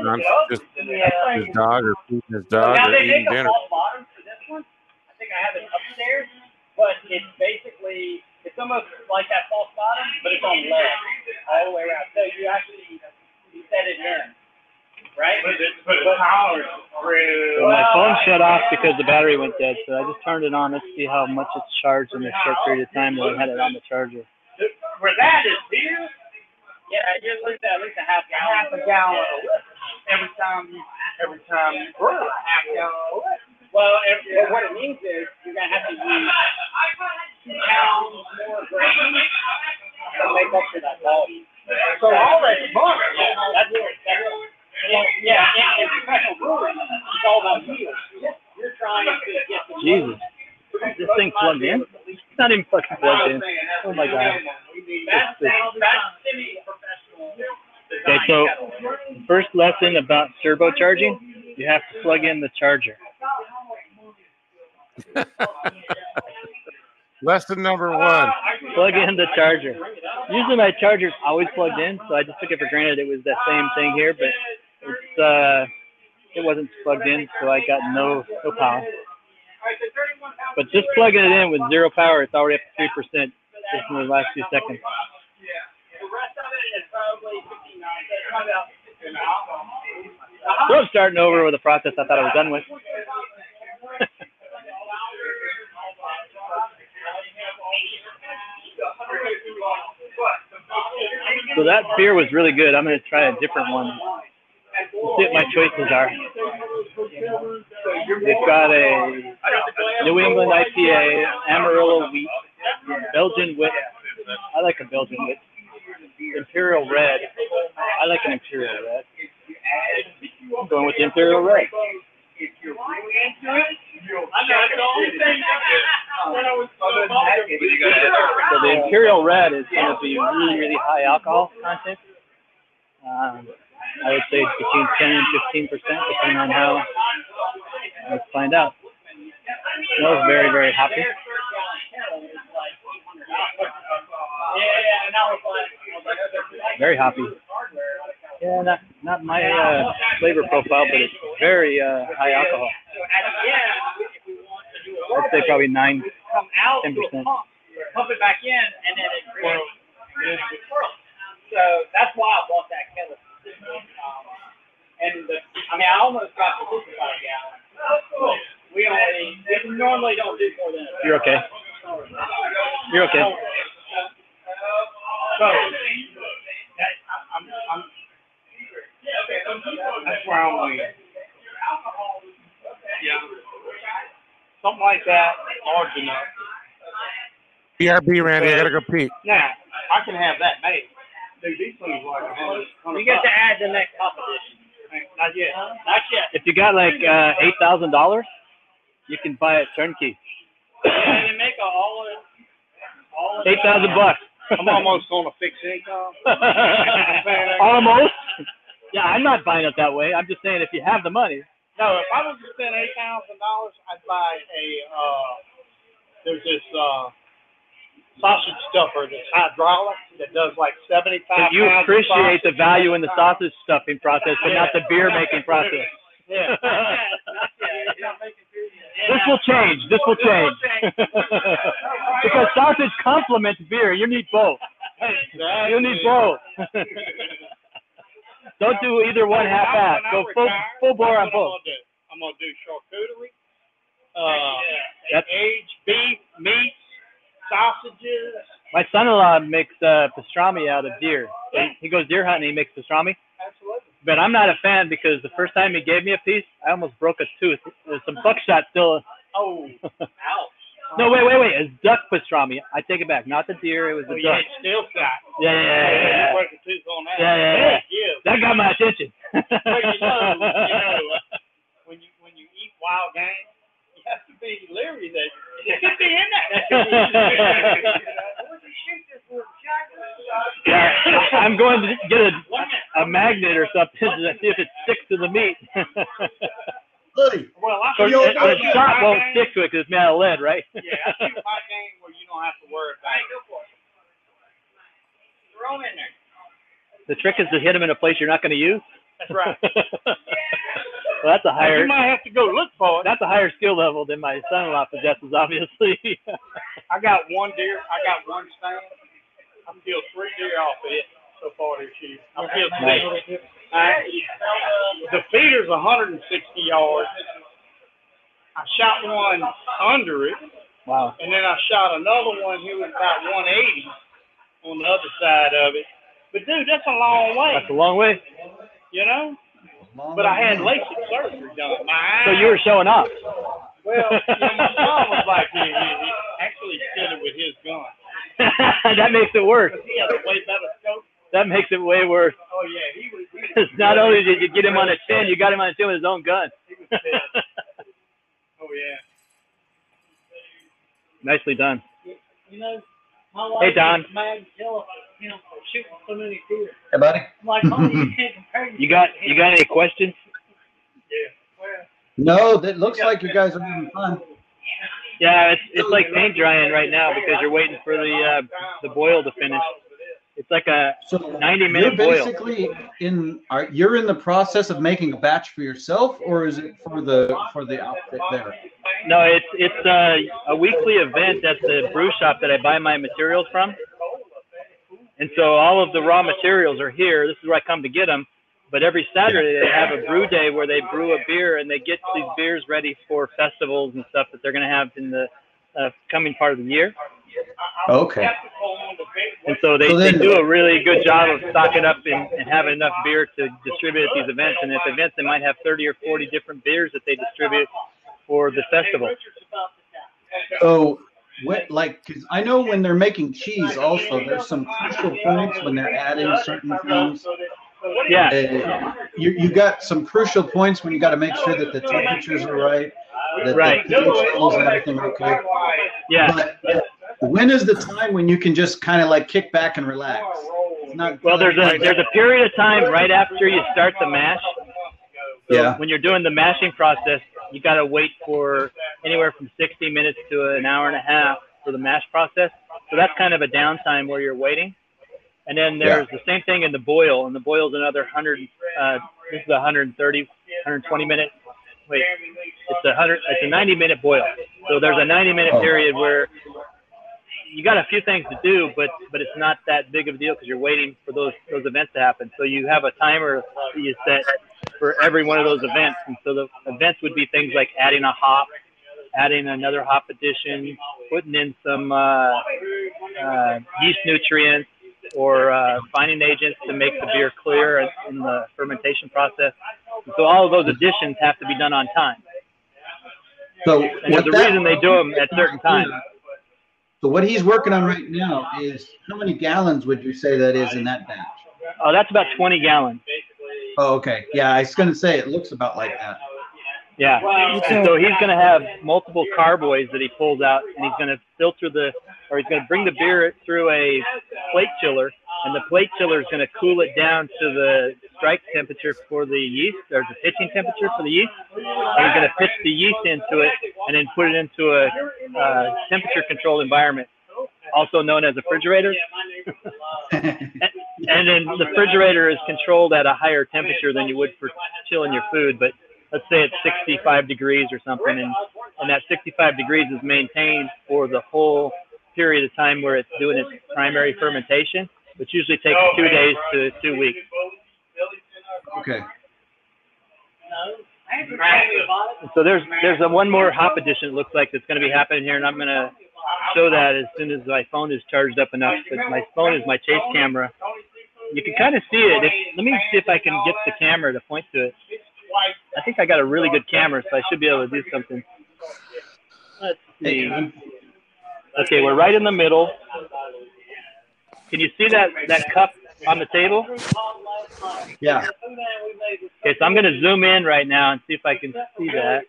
Don's just his dog or feeding his dog Now or they eating make a dinner. false bottom for this one. I think I have it upstairs, but it's basically it's almost like that false bottom, but it's on lead all the way around. So you actually set it in, right? But power through. Well, my phone shut off because the battery went dead, so I just turned it on. Let's see how much it's charged in a short period of time while I had it on the charger. Where that is here, yeah, you lose at least a half a gallon of liquid every time you brew a half gallon of liquid. Well, what it means is you're gonna have to use 2 pounds more grain to make up for that volume. So all that butter, in professional brewing, it's all about yield. You're trying to get the Jesus. Is this thing plugged in? It's not even fucking plugged in. Oh my god. that's semi-professional. Okay, so first lesson about turbocharging, you have to plug in the charger. Lesson number 1. Plug in the charger. Usually my charger's always plugged in, so I just took it for granted it was the same thing here, but it wasn't plugged in, so I got no power. But just plugging it in with 0 power, it's already up to 3% just in the last few seconds. So I'm starting over with a process I thought I was done with. So that beer was really good. I'm going to try a different one. Let's see what my choices are. They've got a New England IPA, Amarillo wheat, Belgian wheat. I like a Belgian wheat. Imperial red. I like an Imperial red. I'm going with the Imperial red. So the Imperial red is going to be really, really high alcohol content. I would say between 10 and 15%, depending on how. Let's find out. It smells very, very hoppy. Very hoppy. Yeah, not my flavor profile, but it's very high alcohol. I'd say probably 9, 10%. Pump it back in, and then it creates So that's why I bought that kettle. I almost got the 55 gallon. We normally don't do more than You're okay. You're okay. So, that's where I'm going. Yeah. Something like that, large enough. BRB, Randy, I gotta go pee. Now, I can have that made. Dude, these things like you get to add the next competition. Not yet. Not yet. If you got like $8,000, you can buy it turnkey. Yeah, and they make all of $8,000. I'm almost on a fixed income. Almost? Yeah, I'm not buying it that way. I'm just saying if you have the money. No, if I was to spend $8,000, I'd buy there's this sausage stuffer that's hydraulic that does like 75 pounds. You appreciate the value in the sausage stuffing process, but not the beer making process. Yeah. This will change. This will change. Because sausage complements beer. You need both. You need both. Don't do either one half-ass. Go full bore on both. I'm gonna do charcuterie, That's aged beef, meats, sausages. my son-in-law makes pastrami out of deer. He goes deer hunting. He makes pastrami. Absolutely. But I'm not a fan because the first time he gave me a piece, I almost broke a tooth. There's some buckshot still. Oh, ouch. No, wait. It's duck pastrami. I take it back. Not the deer. It was the duck. It's still shot. Yeah. You break a tooth on that. Yeah. Yeah. That got my attention. But when you eat wild game, you have to be leery that it could be in there. Yeah, I'm going to get a magnet or something to see if it sticks to the meat. Buddy, Well, I So shoot the shot won't stick to it because it's made out of lead, right? Yeah, I shoot my game where you don't have to worry about it. Go for it. Throw in there. The trick is to hit them in a place you're not going to use. That's right. Well, that's a higher. You might have to go look for it. That's a higher skill level than my son-in-law possesses, obviously. I got one deer. I got one stand. I've killed 3 deer off of it so far this year. I've killed 6. The feeder's 160 yards. I shot one under it, Wow. and then I shot another one who was about 180 on the other side of it. But dude, that's a long way, That's a long way. you know. But I had LASIK surgery done. So you were showing off. Well, my son was like, he actually did it with his gun. That makes it worse. He had a way better scope. That makes it way worse. Oh yeah, he was. Because not only did you get him on the chin, you got him on the chin with his own gun. Oh yeah. Nicely done. You know, my wife Hey, Don. is mad and jealous of him for shooting so many deer. hey, buddy. I'm like, oh, you can't compare You got any questions? No, that looks like you guys are having fun. Yeah, it's like paint drying right now because you're waiting for the boil to finish. It's like a So 90-minute you're boil. basically you're in the process of making a batch for yourself, or is it for the outfit there? No, it's a weekly event at the brew shop that I buy my materials from. And so all of the raw materials are here. This is where I come to get them. But every Saturday they have a brew day where they brew a beer and they get these beers ready for festivals and stuff that they're going to have in the coming part of the year. Okay. And so they do a really good job of stocking up and having enough beer to distribute at these events. And at the events, they might have 30 or 40 different beers that they distribute for the festival. So because I know when they're making cheese also, there's some crucial points when they're adding certain things. Yeah. You got some crucial points when you got to make sure that the temperatures are right, that Right. the pH levels and everything are okay. Yeah. But when is the time when you can just kind of like kick back and relax? It's not Well, there's a period of time right after you start the mash. So Yeah. when you're doing the mashing process, you got to wait for anywhere from 60 minutes to an hour and a half for the mash process. So that's kind of a downtime where you're waiting. And then there's the same thing in the boil, and the boil is another 100. This is 130, 120 minute. Wait, it's a 90-minute boil. So there's a 90-minute period where you got a few things to do, but it's not that big of a deal because you're waiting for those events to happen. So you have a timer that you set for every one of those events. And so the events would be things like adding a hop, adding another hop addition, putting in some yeast nutrients, or finding agents to make the beer clear in the fermentation process. And so all of those additions have to be done on time. So And there's a reason they do them at certain times. So what he's working on right now is, how many gallons would you say that is in that batch? Oh, that's about 20 gallons. Oh, okay. Yeah, I was going to say it looks about like that. Yeah. And so he's going to have multiple carboys that he pulls out, and he's going to he's going to bring the beer through a plate chiller, and the plate chiller is going to cool it down to the strike temperature for the yeast, or the pitching temperature for the yeast. And he's going to pitch the yeast into it and then put it into a temperature-controlled environment, also known as a refrigerator. And then the refrigerator is controlled at a higher temperature than you would for chilling your food, but let's say it's 65 degrees or something, and that 65 degrees is maintained for the whole period of time where it's doing its primary fermentation, which usually takes 2 days to 2 weeks. Okay. So there's one more hop addition, it looks like, that's going to be happening here, and I'm going to show that as soon as my phone is charged up enough. But my phone is my chase camera. You can kind of see it. Let me see if I can get the camera to point to it. I think I got a really good camera, so I should be able to do something. Let's see. Okay, we're right in the middle. Can you see that cup on the table? Yeah. Okay, so I'm going to zoom in right now and see if I can see that.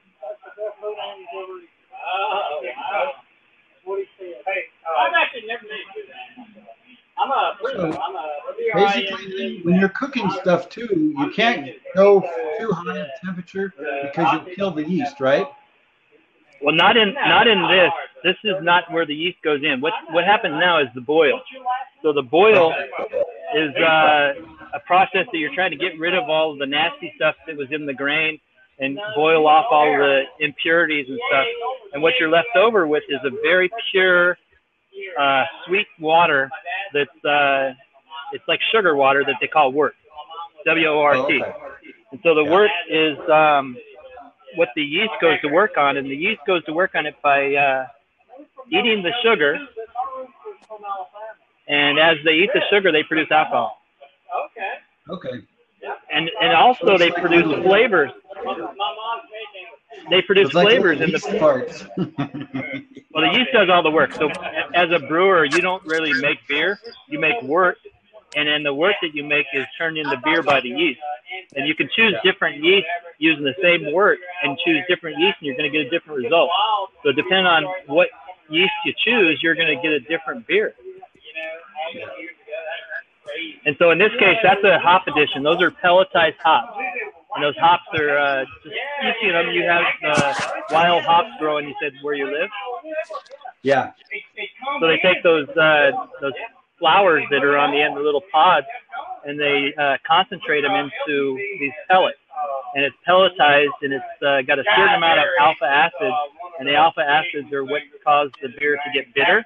So basically, when you're cooking stuff too, you can't go too high of temperature because you'll kill the yeast, right? Well, not in this. This is not where the yeast goes in. What happens now is the boil. So the boil is a process that you're trying to get rid of all of the nasty stuff that was in the grain and boil off all the impurities and stuff. And what you're left over with is a very pure, sweet water that's it's like sugar water that they call wort, W-O-R-T. Okay. And so the wort is what the yeast goes to work on, and the yeast goes to work on it by eating the sugar. And as they eat the sugar, they produce alcohol. Okay. And also they produce flavors. They produce flavors in the parts. Well, the yeast does all the work. So as a brewer, you don't really make beer. You make wort, and then the wort that you make is turned into beer by the yeast. And you can choose different yeast using the same wort and choose different yeast, and you're going to get a different result. So depending on what yeast you choose, you're going to get a different beer. And so in this case, that's a hop addition. Those are pelletized hops. And those hops are, you see them, you have wild hops growing, you said, where you live? Yeah. So they take those flowers that are on the end of the little pods, and they concentrate them into these pellets. And it's pelletized, and it's got a certain amount of alpha acids, and the alpha acids are what cause the beer to get bitter.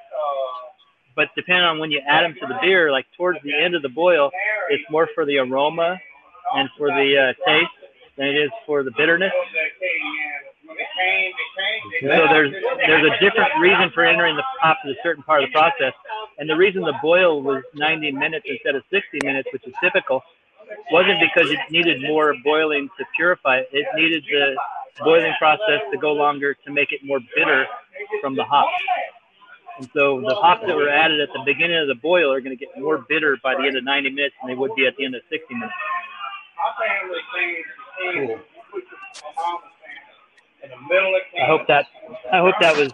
But depending on when you add them to the beer, like towards the end of the boil, it's more for the aroma and for the taste than it is for the bitterness. So there's a different reason for entering the hops at a certain part of the process. And the reason the boil was 90 minutes instead of 60 minutes, which is typical, wasn't because it needed more boiling to purify it. It needed the boiling process to go longer to make it more bitter from the hops. And so the hops that were added at the beginning of the boil are going to get more bitter by the end of 90 minutes than they would be at the end of 60 minutes. Cool. I hope that was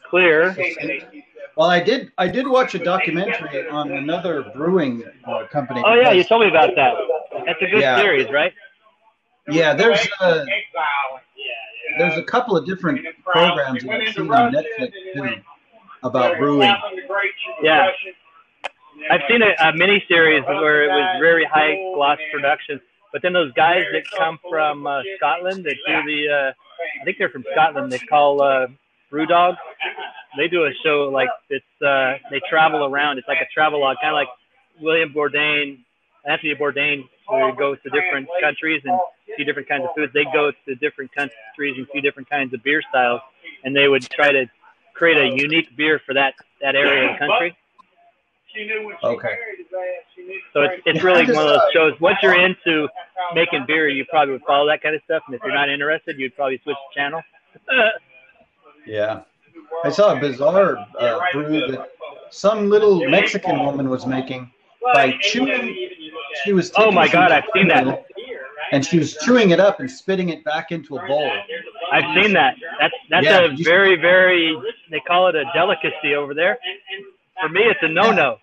clear. Well, I did watch a documentary on another brewing company. Oh yeah, you told me about that. That's a good series, right? Yeah, there's a couple of different programs that I've seen on Netflix too about brewing. Yeah, I've seen a mini series where it was very high gloss production. But then those guys that come from Scotland that do the, I think they're from Scotland. They call Brewdog. They do a show like it's. They travel around. It's like a travelogue, kind of like William Bourdain, Anthony Bourdain, where he goes to different countries and see different kinds of foods. They go to different countries and see different kinds of beer styles, and they would try to create a unique beer for that area of the country. Okay. So it's really one of those shows. Once you're into making beer, you probably would follow that kind of stuff. And if you're not interested, you'd probably switch the channel. Yeah. I saw a bizarre brew that some little Mexican woman was making by chewing. She was oh my God, I've seen that. And she was chewing it up and spitting it back into a bowl. I've seen that. That's a very, very, they call it a delicacy over there. For me, it's a no-no.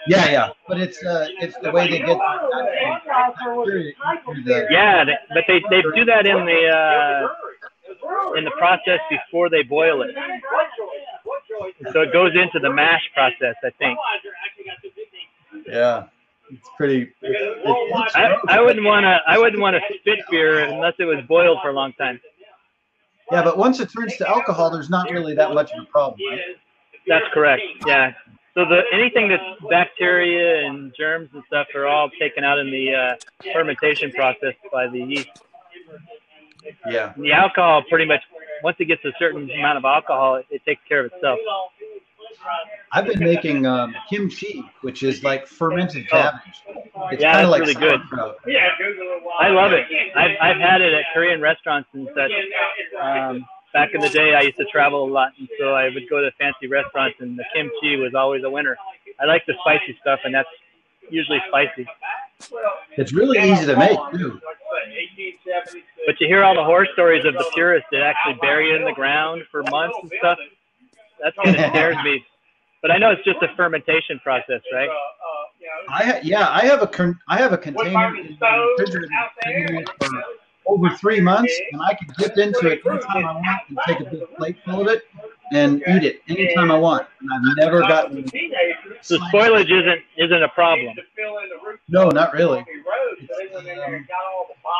Yeah, but it's the way they get. Yeah, but they do that in the process before they boil it. So it goes into the mash process, I think. Yeah, it's pretty I wouldn't want to spit beer unless it was boiled for a long time. Yeah, but once it turns to alcohol, there's not really that much of a problem, right? That's correct. Yeah. So anything that's bacteria and germs and stuff are all taken out in the fermentation process by the yeast. Yeah. And the alcohol pretty much, once it gets a certain amount of alcohol, it takes care of itself. I've been making kimchi, which is like fermented cabbage. It's Yeah, kind of like really good. sauerkraut. I love it. I've had it at Korean restaurants and such. Back in the day, I used to travel a lot, and so I would go to fancy restaurants, and the kimchi was always a winner. I like the spicy stuff, and that's usually spicy. It's really easy to make, too. But you hear all the horror stories of the purists that actually bury it in the ground for months and stuff. That's kind of scares me. But I know it's just a fermentation process, right? I have a container in the refrigerator for over 3 months, and I can dip into it anytime I want and take a big plate full of it and eat it anytime I want. And I've never gotten. So spoilage isn't a problem. No, not really.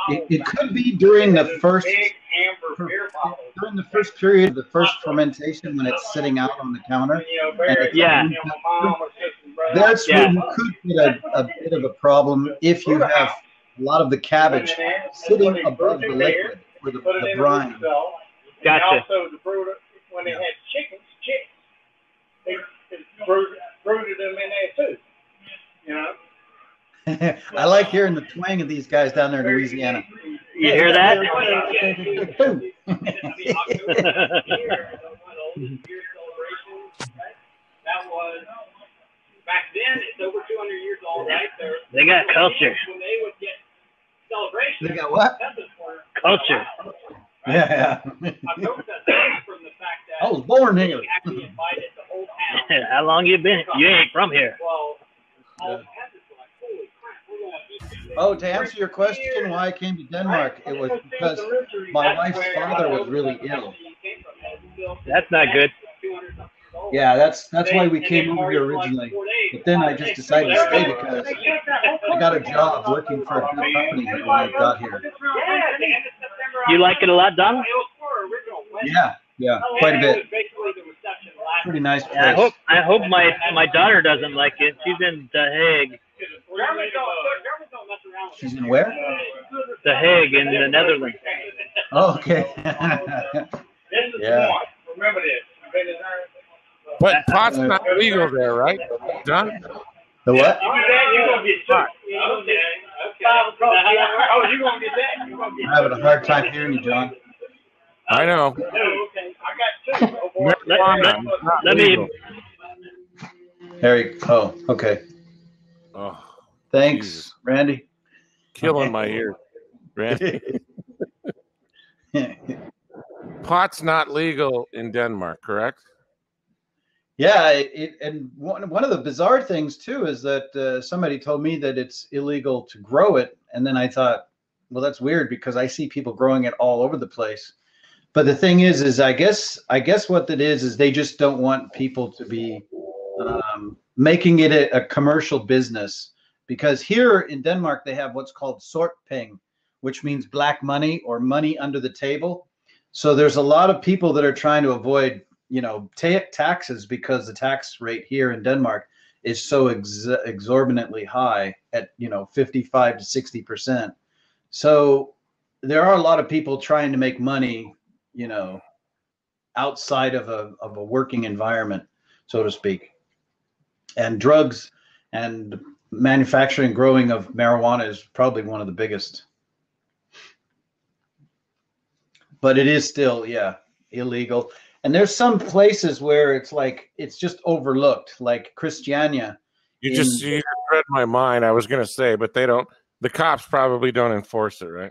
It could be during the first period of the first fermentation when it's sitting out on the counter. Yeah. That's when you could get a bit of a problem if you have a lot of the cabbage sitting above the liquid or the brine. Gotcha. When they had chicks, they brooded them in there too. You know. I like hearing the twang of these guys down there in Louisiana. You hear that? That was back then. It's over 200 years old, right? They got culture. When they would get celebrations, They got what? Culture. Yeah. I've noticed that from the fact that I was born here. actually invited the whole town. How long you been? You ain't from here. Well, all the peasants were like, holy crap, we're going to eat. Oh, to answer your question, why I came to Denmark, it was because my wife's father was really ill. That's not good. Yeah, that's why we came over here originally. But then I just decided to stay because I got a job working for a good company when I got here. You like it a lot, Don? Yeah, quite a bit. Pretty nice place. Yeah, I hope my daughter doesn't like it. She's in The Hague. She's in where? The Hague in the Netherlands. Oh, okay. Yeah. Remember this. But pot's not legal there, right? John? The what? You're going to get sick. Okay. Oh, you're going to get that. I'm having a hard time hearing you, John. I know. Okay. I got two. Let me. Harry. Oh, okay. Oh, Thanks, Jesus. Randy. Killing my ears. Randy. Pot's not legal in Denmark, correct? Yeah, and one of the bizarre things too is that somebody told me that it's illegal to grow it, and then I thought, well, that's weird because I see people growing it all over the place. But the thing is I guess what it is they just don't want people to be making it a commercial business, because here in Denmark they have what's called sortpenge, which means black money or money under the table. So there's a lot of people that are trying to avoid taxes because the tax rate here in Denmark is so exorbitantly high at 55 to 60%. So there are a lot of people trying to make money, outside of a working environment, so to speak. And drugs and manufacturing, growing of marijuana is probably one of the biggest. But it is still, illegal. And there's some places where it's just overlooked, like Christiania. You just read my mind. I was going to say, but the cops probably don't enforce it, right?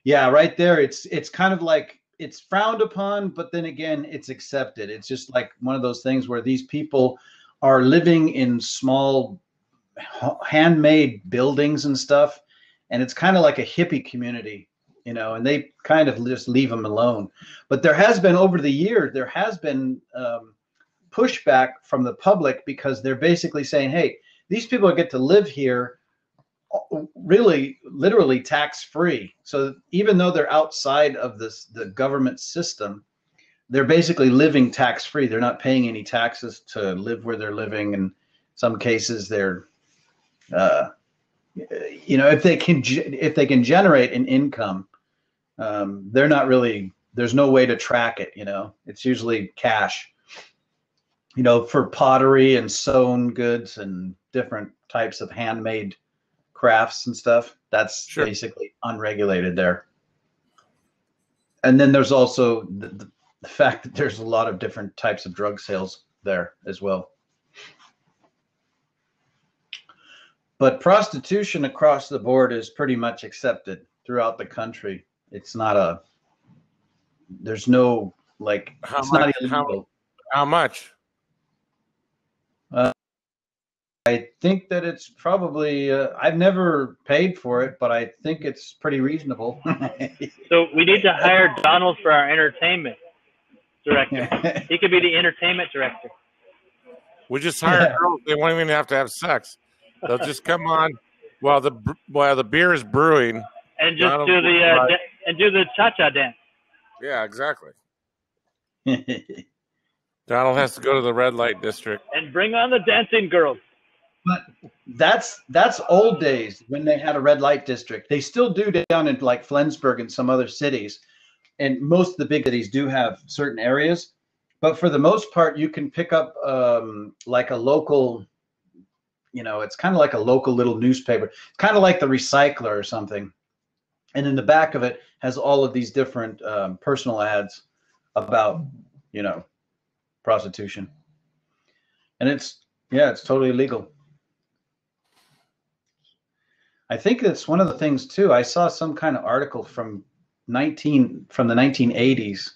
Yeah, right there. It's kind of like it's frowned upon, but then again, it's accepted. It's just like one of those things where these people are living in small handmade buildings and stuff. And it's kind of like a hippie community. And they kind of just leave them alone. But there has been over the years, pushback from the public because they're basically saying, hey, these people get to live here really literally tax-free. So even though they're outside of the government system, they're basically living tax-free. They're not paying any taxes to live where they're living. In some cases, they're, if they can generate an income, they're not really. There's no way to track it. It's usually cash. For pottery and sewn goods and different types of handmade crafts and stuff, that's basically unregulated there. And then there's also the fact that there's a lot of different types of drug sales there as well. But prostitution across the board is pretty much accepted throughout the country. It's not there's no, it's not illegal. How much? I think that it's probably, I've never paid for it, but I think it's pretty reasonable. So we need to hire Donald for our entertainment director. He could be the entertainment director. We just hire girls. They won't even have to have sex. They'll just come on while the beer is brewing. And just do the cha-cha dance. Yeah, exactly. Donald has to go to the red light district. And bring on the dancing girls. But that's old days when they had a red light district. They still do down in like Flensburg and some other cities. And most of the big cities do have certain areas. But for the most part, you can pick up like a local, it's kind of like a local little newspaper. It's kind of like the Recycler or something. And in the back of it has all of these different personal ads about, prostitution. And it's totally legal. I think that's one of the things too. I saw some kind of article from the 1980s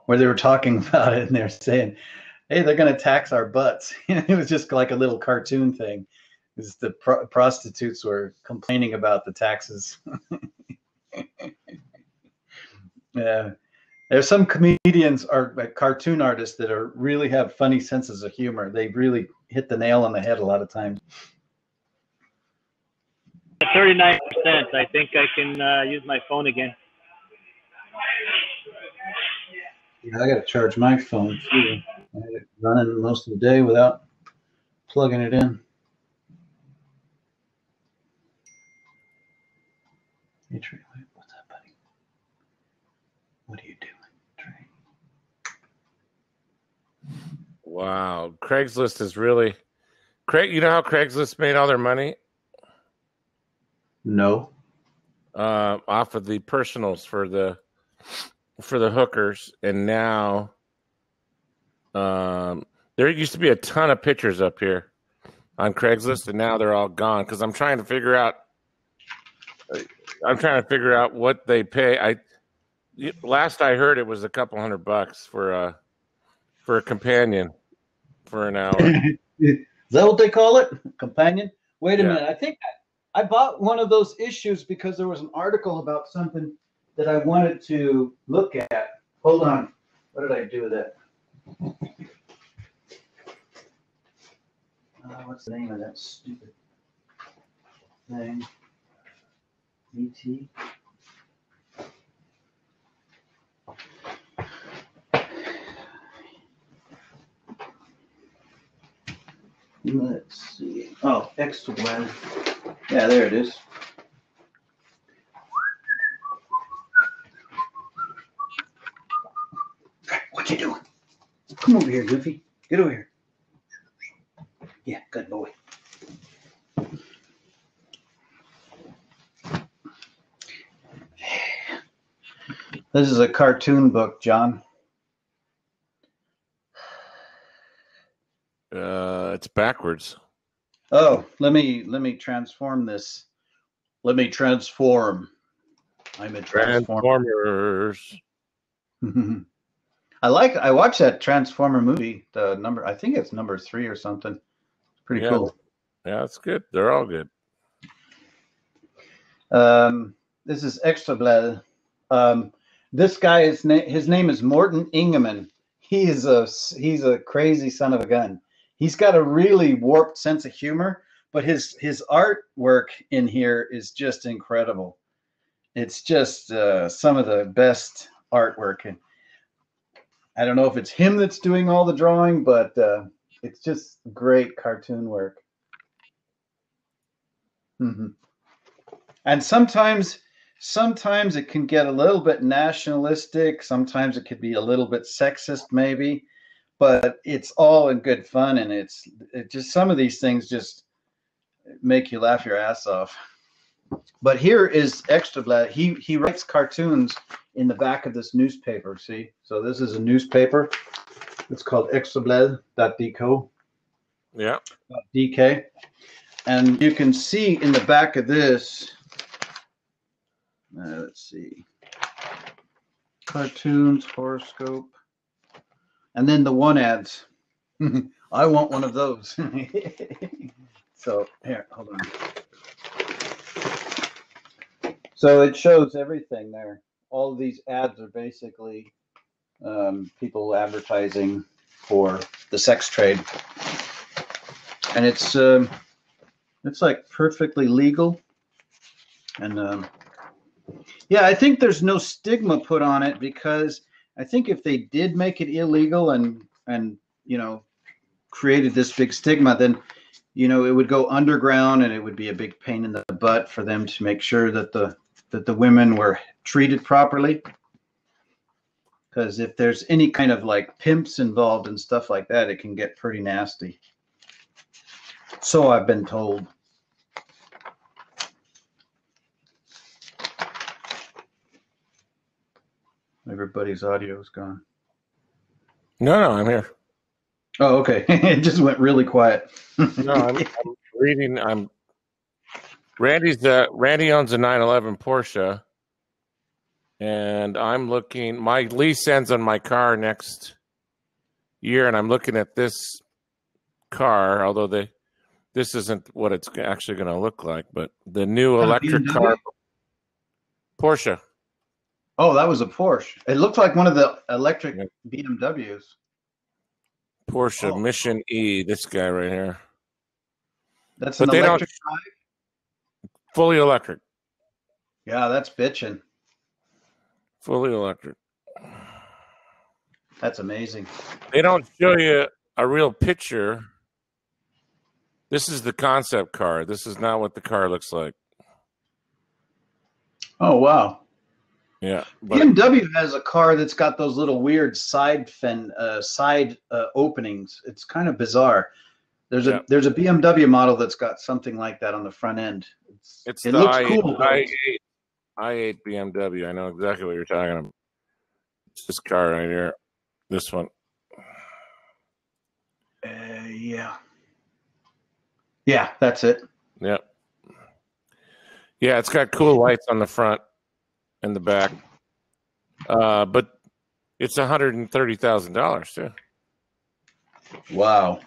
where they were talking about it, and they're saying, "Hey, they're going to tax our butts." It was just like a little cartoon thing. The prostitutes were complaining about the taxes. Yeah, there's some comedians or cartoon artists that really have funny senses of humor. They really hit the nail on the head a lot of times. 39%. I think I can use my phone again. Yeah, I got to charge my phone too. I had it running most of the day without plugging it in. Hey, Trey, what's up, buddy? What are you doing, Trey? Wow, Craigslist is really Craig. You know how Craigslist made all their money? No. Off of the personals for the hookers, and now there used to be a ton of pictures up here on Craigslist, and now they're all gone because I'm trying to figure out what they pay. Last I heard, it was a couple $100 for a companion for an hour. Is that what they call it? Companion? Wait a minute. I think I bought one of those issues because there was an article about something that I wanted to look at. Hold on. What did I do with that? What's the name of that stupid thing? ET? Let's see. Oh, extra blend. Yeah, there it is. What you doing? Come over here, Goofy. Get over here. Yeah, good boy. This is a cartoon book, John. It's backwards. Oh, let me transform this. Let me transform. I'm a transformer. Transformers. I watched that Transformer movie. I think it's number 3 or something. It's pretty cool. Yeah, it's good. They're all good. This is Extra Blad. This guy his name is Morton Ingeman. He's a crazy son of a gun. He's got a really warped sense of humor, but his artwork in here is just incredible. It's just some of the best artwork, and I don't know if it's him that's doing all the drawing, but it's just great cartoon work. Mm-hmm. And sometimes it can get a little bit nationalistic. Sometimes it could be a little bit sexist, maybe, but it's all in good fun, and it just some of these things just make you laugh your ass off. But here is Extrablad. He writes cartoons in the back of this newspaper. See, so this is a newspaper. It's called Extrablad.dk. Yeah. DK, and you can see in the back of this. Let's see, cartoons, horoscope, and then the one ads. I want one of those. So here, hold on. So it shows everything there. All of these ads are basically people advertising for the sex trade, and it's like perfectly legal. And yeah, I think there's no stigma put on it, because I think if they did make it illegal and you know, created this big stigma, then you know, it would go underground, and it would be a big pain in the butt for them to make sure that the women were treated properly. Because if there's any kind of like pimps involved and stuff like that, it can get pretty nasty. So I've been told. Everybody's audio is gone. No, I'm here. Oh, okay. It just went really quiet. No, I'm reading. Randy owns a 911 Porsche, and I'm looking. My lease ends on my car next year, and I'm looking at this car. Although this isn't what it's actually going to look like, but the new electric car, Porsche. Oh, that was a Porsche. It looked like one of the electric BMWs. Porsche Mission E. This guy right here. That's an electric drive? Fully electric. Yeah, that's bitching. Fully electric. That's amazing. They don't show you a real picture. This is the concept car. This is not what the car looks like. Oh, wow. Yeah. BMW has a car that's got those little weird side openings. It's kind of bizarre. There's a BMW model that's got something like that on the front end. It looks cool. i8 BMW. I know exactly what you're talking about. It's this car right here. This one. Yeah. Yeah, that's it. Yep. Yeah, it's got cool lights on the front and the back. But it's $130,000 too. Wow.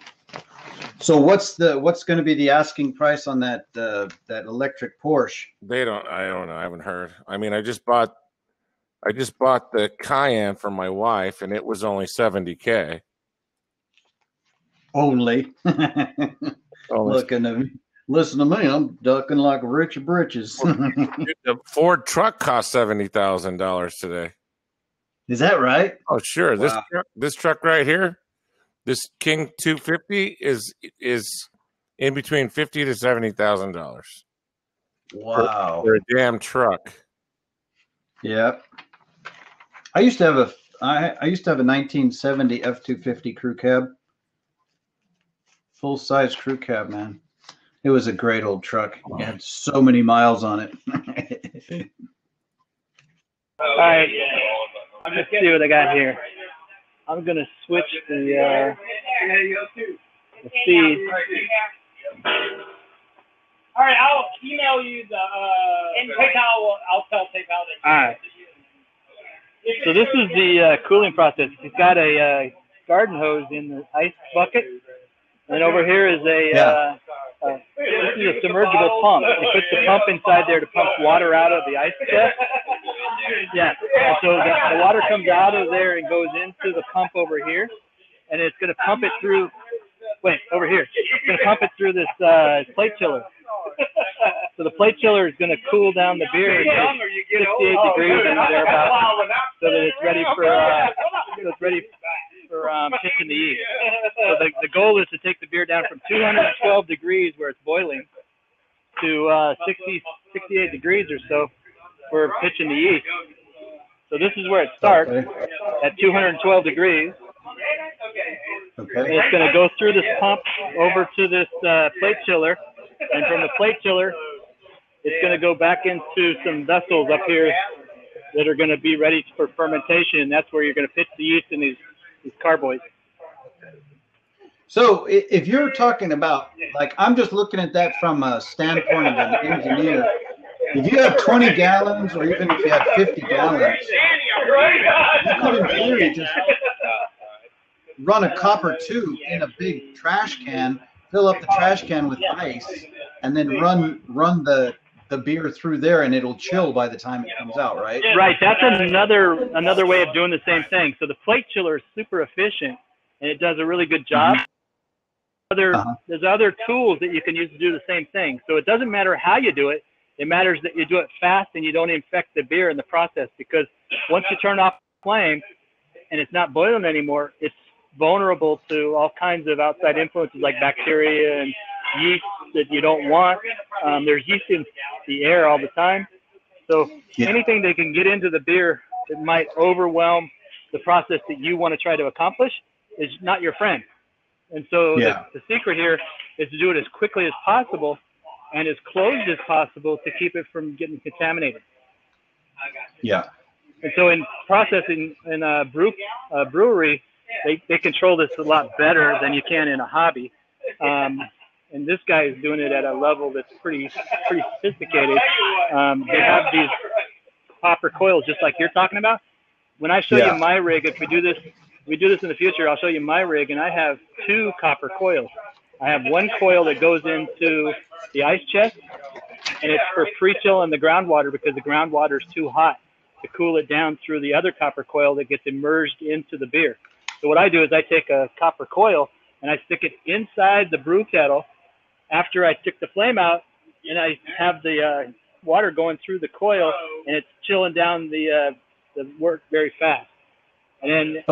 So what's going to be the asking price on that electric Porsche? I don't know. I haven't heard. I mean, I just bought the Cayenne for my wife, and it was only $70K. Only. Listen to me. I'm ducking like rich britches. The Ford truck cost $70,000 today. Is that right? Oh, sure. Wow. This truck right here, this King 250 is in between $50,000 to $70,000. Wow. For a damn truck. Yeah. I used to have a 1970 F-250 crew cab. Full size crew cab, man. It was a great old truck. It had so many miles on it. All right, let's see what I got here. I'm gonna switch the speed. All right, I'll email you the and PayPal. I'll tell PayPal that. All right. So this is the cooling process. He's got a garden hose in the ice bucket, and over here is this is a submergible pump. He puts the pump inside there to pump water out of the ice chest. Yeah. And so the water comes out of there and goes into the pump over here, and it's going to pump it through Wait, over here. It's going to pump it through this plate chiller. So the plate chiller is going to cool down the beer to 68 degrees and thereabouts, so that it's ready for pitching the yeast. So the goal is to take the beer down from 212 degrees where it's boiling to 68 degrees or so for pitching the yeast. So this is where it starts at 212 degrees. Okay. And it's going to go through this pump over to this plate chiller, and from the plate chiller, it's going to go back into some vessels up here that are going to be ready for fermentation, and that's where you're going to pitch the yeast in these carboys. So if you're talking about, like, I'm just looking at that from a standpoint of an engineer. If you have 20 gallons, or even if you have 50 gallons, you could in theory just run a copper tube in a big trash can, fill up the trash can with ice, and then run the beer through there, and it'll chill by the time it comes out, right? Right. That's another way of doing the same thing. So the plate chiller is super efficient, and it does a really good job. There's other tools that you can use to do the same thing. So it doesn't matter how you do it. It matters that you do it fast and you don't infect the beer in the process, because once you turn off the flame and it's not boiling anymore, it's vulnerable to all kinds of outside influences like bacteria and yeast that you don't want. There's yeast in the air all the time. So anything that can get into the beer that might overwhelm the process that you want to try to accomplish is not your friend. And so the secret here is to do it as quickly as possible and as closed as possible to keep it from getting contaminated. Yeah. And so in processing in a brewery, they control this a lot better than you can in a hobby. And this guy is doing it at a level that's pretty sophisticated. They have these copper coils just like you're talking about. When I show you my rig, if we do this in the future, I'll show you my rig, and I have 2 copper coils. I have one coil that goes into the ice chest, and it's for pre-chill in the groundwater because the groundwater is too hot to cool it down through the other copper coil that gets immersed into the beer. So what I do is I take a copper coil and I stick it inside the brew kettle after I stick the flame out, and I have the water going through the coil, and it's chilling down the wort very fast. And then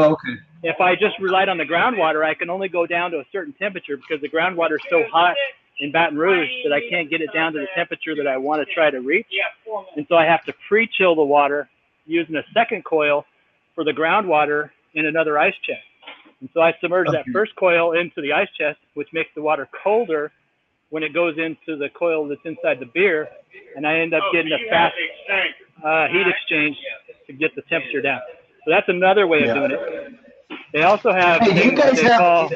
if I just relied on the groundwater, I can only go down to a certain temperature because the groundwater is so hot in Baton Rouge that I can't get it down to the temperature that I want to try to reach. And so I have to pre-chill the water using a second coil for the groundwater in another ice chest. And so I submerge that first coil into the ice chest, which makes the water colder when it goes into the coil that's inside the beer, and I end up getting a fast heat exchange to get the temperature down. So that's another way of doing it. They also have. Hey, do you guys have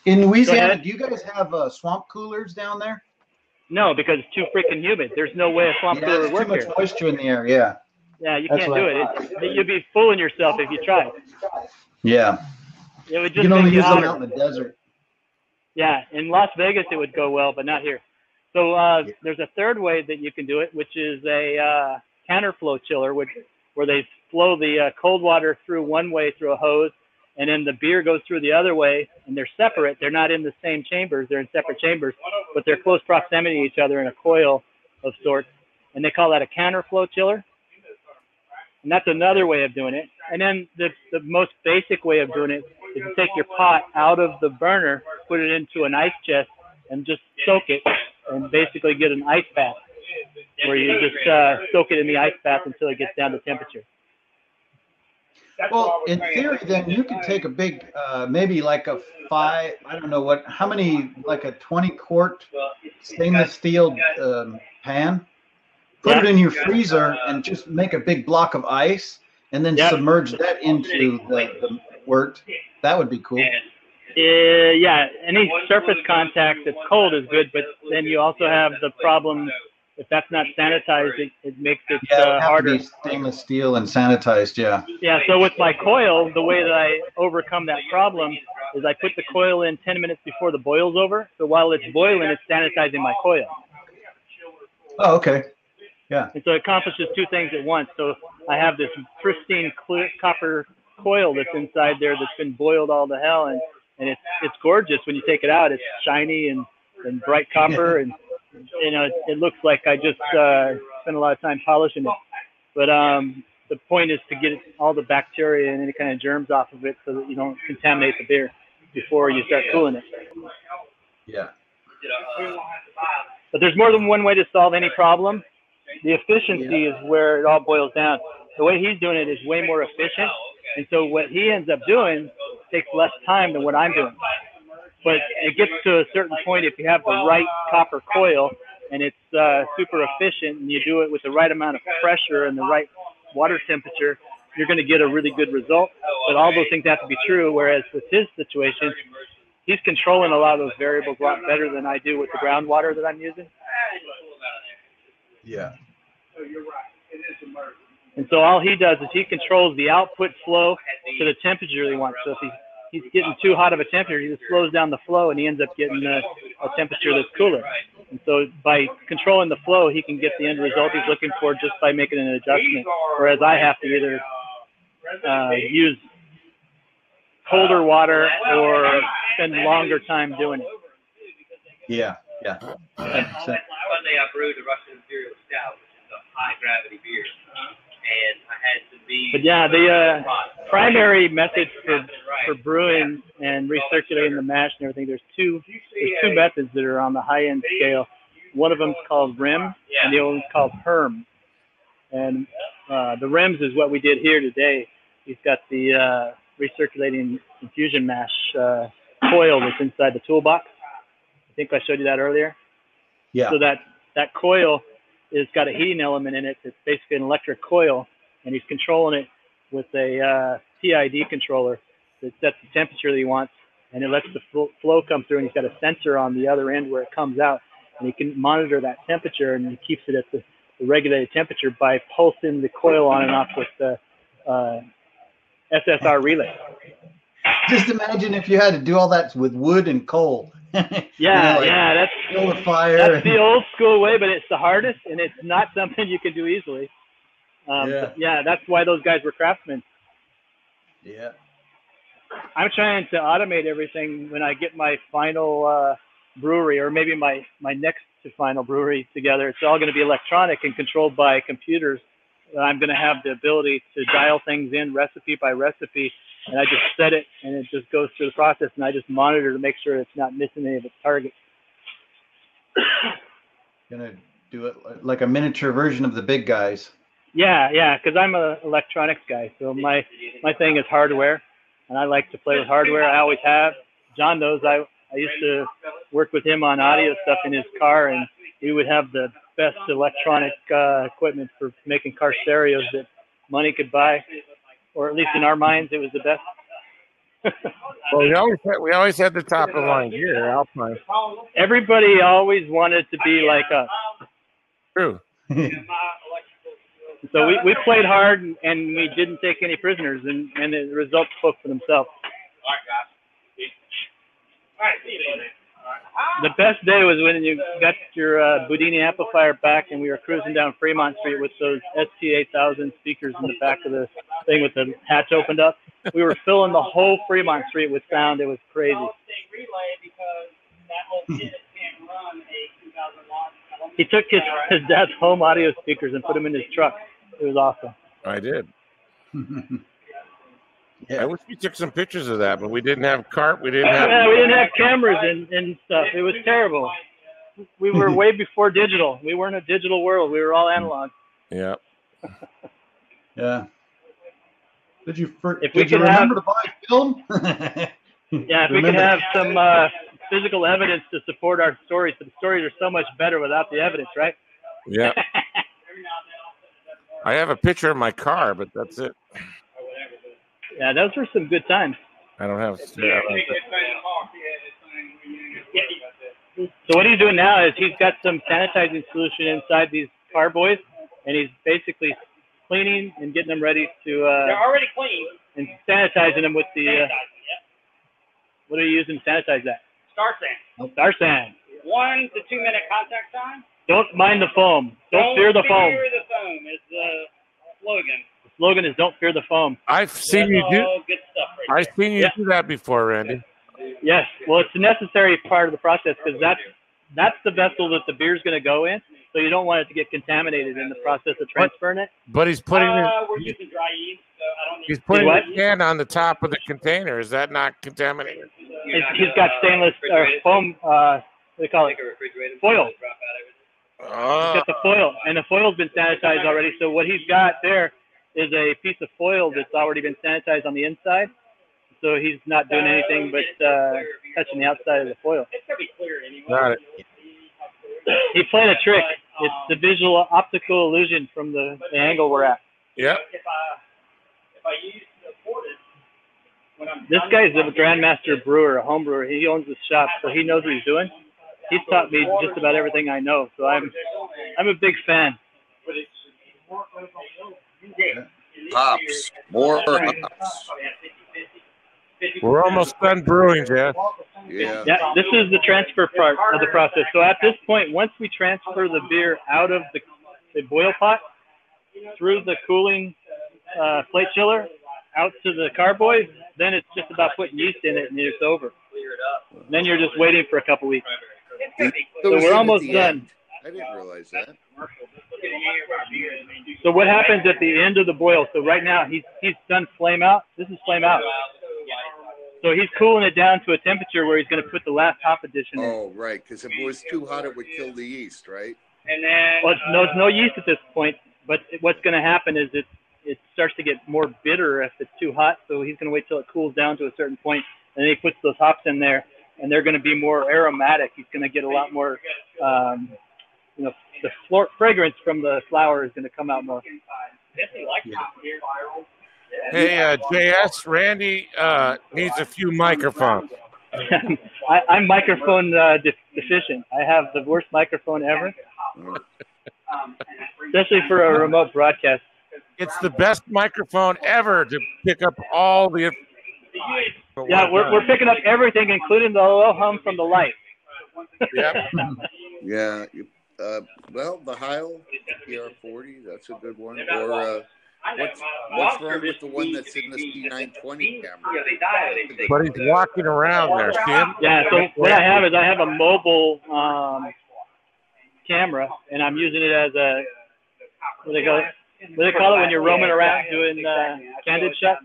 in Louisiana? Do you guys have swamp coolers down there? No, because it's too freaking humid. There's no way a swamp cooler would work here. Too much moisture in the air. Yeah. Yeah, you can't do it. You'd be fooling yourself if you tried. Yeah. It would just you can only use them hotter. out in the desert. Yeah, in Las Vegas it would go well, but not here. So there's a third way that you can do it, which is a counterflow chiller, where they flow the cold water through one way through a hose, and then the beer goes through the other way, and they're separate. They're not in the same chambers. They're in separate chambers, but they're close proximity to each other in a coil of sorts, and they call that a counterflow chiller. And that's another way of doing it. And then the most basic way of doing it is to take your pot out of the burner, put it into an ice chest, and just soak it, and basically get an ice bath, where you just soak it in the ice bath until it gets down to temperature. Well, in theory, then you could take a big, maybe like a 5, I don't know what, how many, like a 20-quart stainless steel pan, put it in your freezer, and just make a big block of ice, and then submerge that into the wort. That would be cool. Yeah, any surface contact that's cold is good, but then you also have the problem, if that's not sanitized, it makes it harder. Have to be stainless steel and sanitized, Yeah, so with my coil, the way that I overcome that problem is I put the coil in 10 minutes before the boil's over. So while it's boiling, it's sanitizing my coil. Oh, okay. Yeah. And so it accomplishes 2 things at once. So I have this pristine clear copper coil that's inside there that's been boiled all to hell, and and it's gorgeous when you take it out. It's shiny and bright copper, and it looks like I just spent a lot of time polishing it. But the point is to get all the bacteria and any kind of germs off of it so that you don't contaminate the beer before you start cooling it. Yeah. But there's more than one way to solve any problem. The efficiency is where it all boils down. The way he's doing it is way more efficient. And so what he ends up doing takes less time than what I'm doing. But it gets to a certain point if you have the right copper coil and it's super efficient and you do it with the right amount of pressure and the right water temperature, you're going to get a really good result. But all those things have to be true, whereas with his situation, he's controlling a lot of those variables a lot better than I do with the groundwater that I'm using. Yeah. And so all he does is he controls the output flow to the temperature he wants. So if he's getting too hot of a temperature, he just slows down the flow and he ends up getting a temperature that's cooler. And so by controlling the flow, he can get the end result he's looking for just by making an adjustment. Whereas I have to either use colder water or spend longer time doing it. Yeah. 100%. One day I brewed a Russian Imperial Stout, which is a high gravity beer, and I had to be. But yeah, the primary method for brewing and recirculating the mash and everything, there's two methods that are on the high end scale. One of them is called RIM, and the other one's called HERM. And the RIMS is what we did here today. He's got the recirculating infusion mash coil that's inside the toolbox. I think I showed you that earlier. Yeah. So that coil is got a heating element in it. It's basically an electric coil, and he's controlling it with a PID controller that sets the temperature that he wants, and it lets the flow come through, and he's got a sensor on the other end where it comes out, and he can monitor that temperature, and he keeps it at the regulated temperature by pulsing the coil on and off with the SSR relay. Just imagine if you had to do all that with wood and coal. That's fire. That's the old school way, but it's the hardest, and it's not something you can do easily. That's why those guys were craftsmen. Yeah. I'm trying to automate everything when I get my final brewery, or maybe my next to final brewery together. It's all going to be electronic and controlled by computers. I'm going to have the ability to dial things in recipe by recipe, and I just set it, and it just goes through the process, and I just monitor to make sure it's not missing any of its targets. Gonna do it like a miniature version of the big guys. Yeah, because I'm an electronics guy, so my thing is hardware, and I like to play with hardware. I always have. John knows I used to work with him on audio stuff in his car, and we would have the best electronic equipment for making car stereos that money could buy, or at least in our minds, it was the best. Well, we always had the top of the line gear, Alpine. Everybody always wanted to be like us. True. So we played hard, and we didn't take any prisoners, and the results spoke for themselves. The best day was when you got your Budini amplifier back, and we were cruising down Fremont Street with those ST8000 speakers in the back of the thing with the hatch opened up. We were filling the whole Fremont Street with sound. It was crazy. He took his dad's home audio speakers and put them in his truck. It was awesome. I did. Yeah. I wish we took some pictures of that, but we didn't have we didn't have cameras and stuff. It was terrible. We were way before digital. We weren't a digital world. We were all analog. Yeah. Yeah. Did you could remember to buy film? If we could have some physical evidence to support our stories, but the stories are so much better without the evidence, right? Yeah. I have a picture of my car, but that's it. Yeah, those were some good times. I don't have. So what he's doing now is he's got some sanitizing solution inside these carboys, and he's basically cleaning and getting them ready to. They're already clean. And sanitizing them with the. What are you using to sanitize that? Star sand. Star sand. 1 to 2 minute contact time. Don't mind the foam. Don't fear the foam. Fear the foam is the slogan. The slogan is "Don't fear the foam." I've seen you do. Good stuff right I've seen you do that before, Randy. Yes. Well, it's a necessary part of the process because that's the vessel that the beer is going to go in. So you don't want it to get contaminated in the process of transferring it. But he's putting we're using dry yeast, so I don't need he's putting the can on the top of the container. Is that not contaminated? He's got stainless foam. What do they call it? Foil. He's got the foil, and the foil's been sanitized already. So what he's got there is a piece of foil that's already been sanitized on the inside. So he's not doing anything but touching the outside of the foil. It's gonna be clear anyway. Got it. He played a trick. It's the visual optical illusion from the angle we're at. Yep. If I use the portage, when I'm This guy's a grandmaster brewer, a home brewer. He owns the shop, so he knows what he's doing. He's taught me just about everything I know, so I'm a big fan. Hops. More hops. We're almost done brewing, Jeff. Yeah. Yeah, this is the transfer part of the process. So at this point, once we transfer the beer out of the boil pot through the cooling plate chiller out to the carboys, then it's just about putting yeast in it and it's over. And then you're just waiting for a couple weeks. So we're almost done. I didn't realize that. So what happens at the end of the boil? So right now he's done flame out. This is flame out. So he's cooling it down to a temperature where he's going to put the last hop addition in. Oh, right. Because if it was too hot, it would kill the yeast, right? And then Well, there's no yeast at this point, but what's going to happen is it starts to get more bitter if it's too hot. So he's going to wait till it cools down to a certain point, and then he puts those hops in there, and they're going to be more aromatic. He's going to get a lot more, the fragrance from the flower is going to come out more. Hey, JS, Randy needs a few microphones. I'm microphone deficient. I have the worst microphone ever, especially for a remote broadcast. It's the best microphone ever to pick up all the. Yeah, we're picking up everything, including the low hum from the light. Yep. Yeah. Well, the Heil PR40, that's a good one. Or what's wrong with the one that's in the C920 camera? But he's walking around there. See him? Yeah, so what I have is I have a mobile camera, and I'm using it as a, what do they call it when you're roaming around doing candid shots?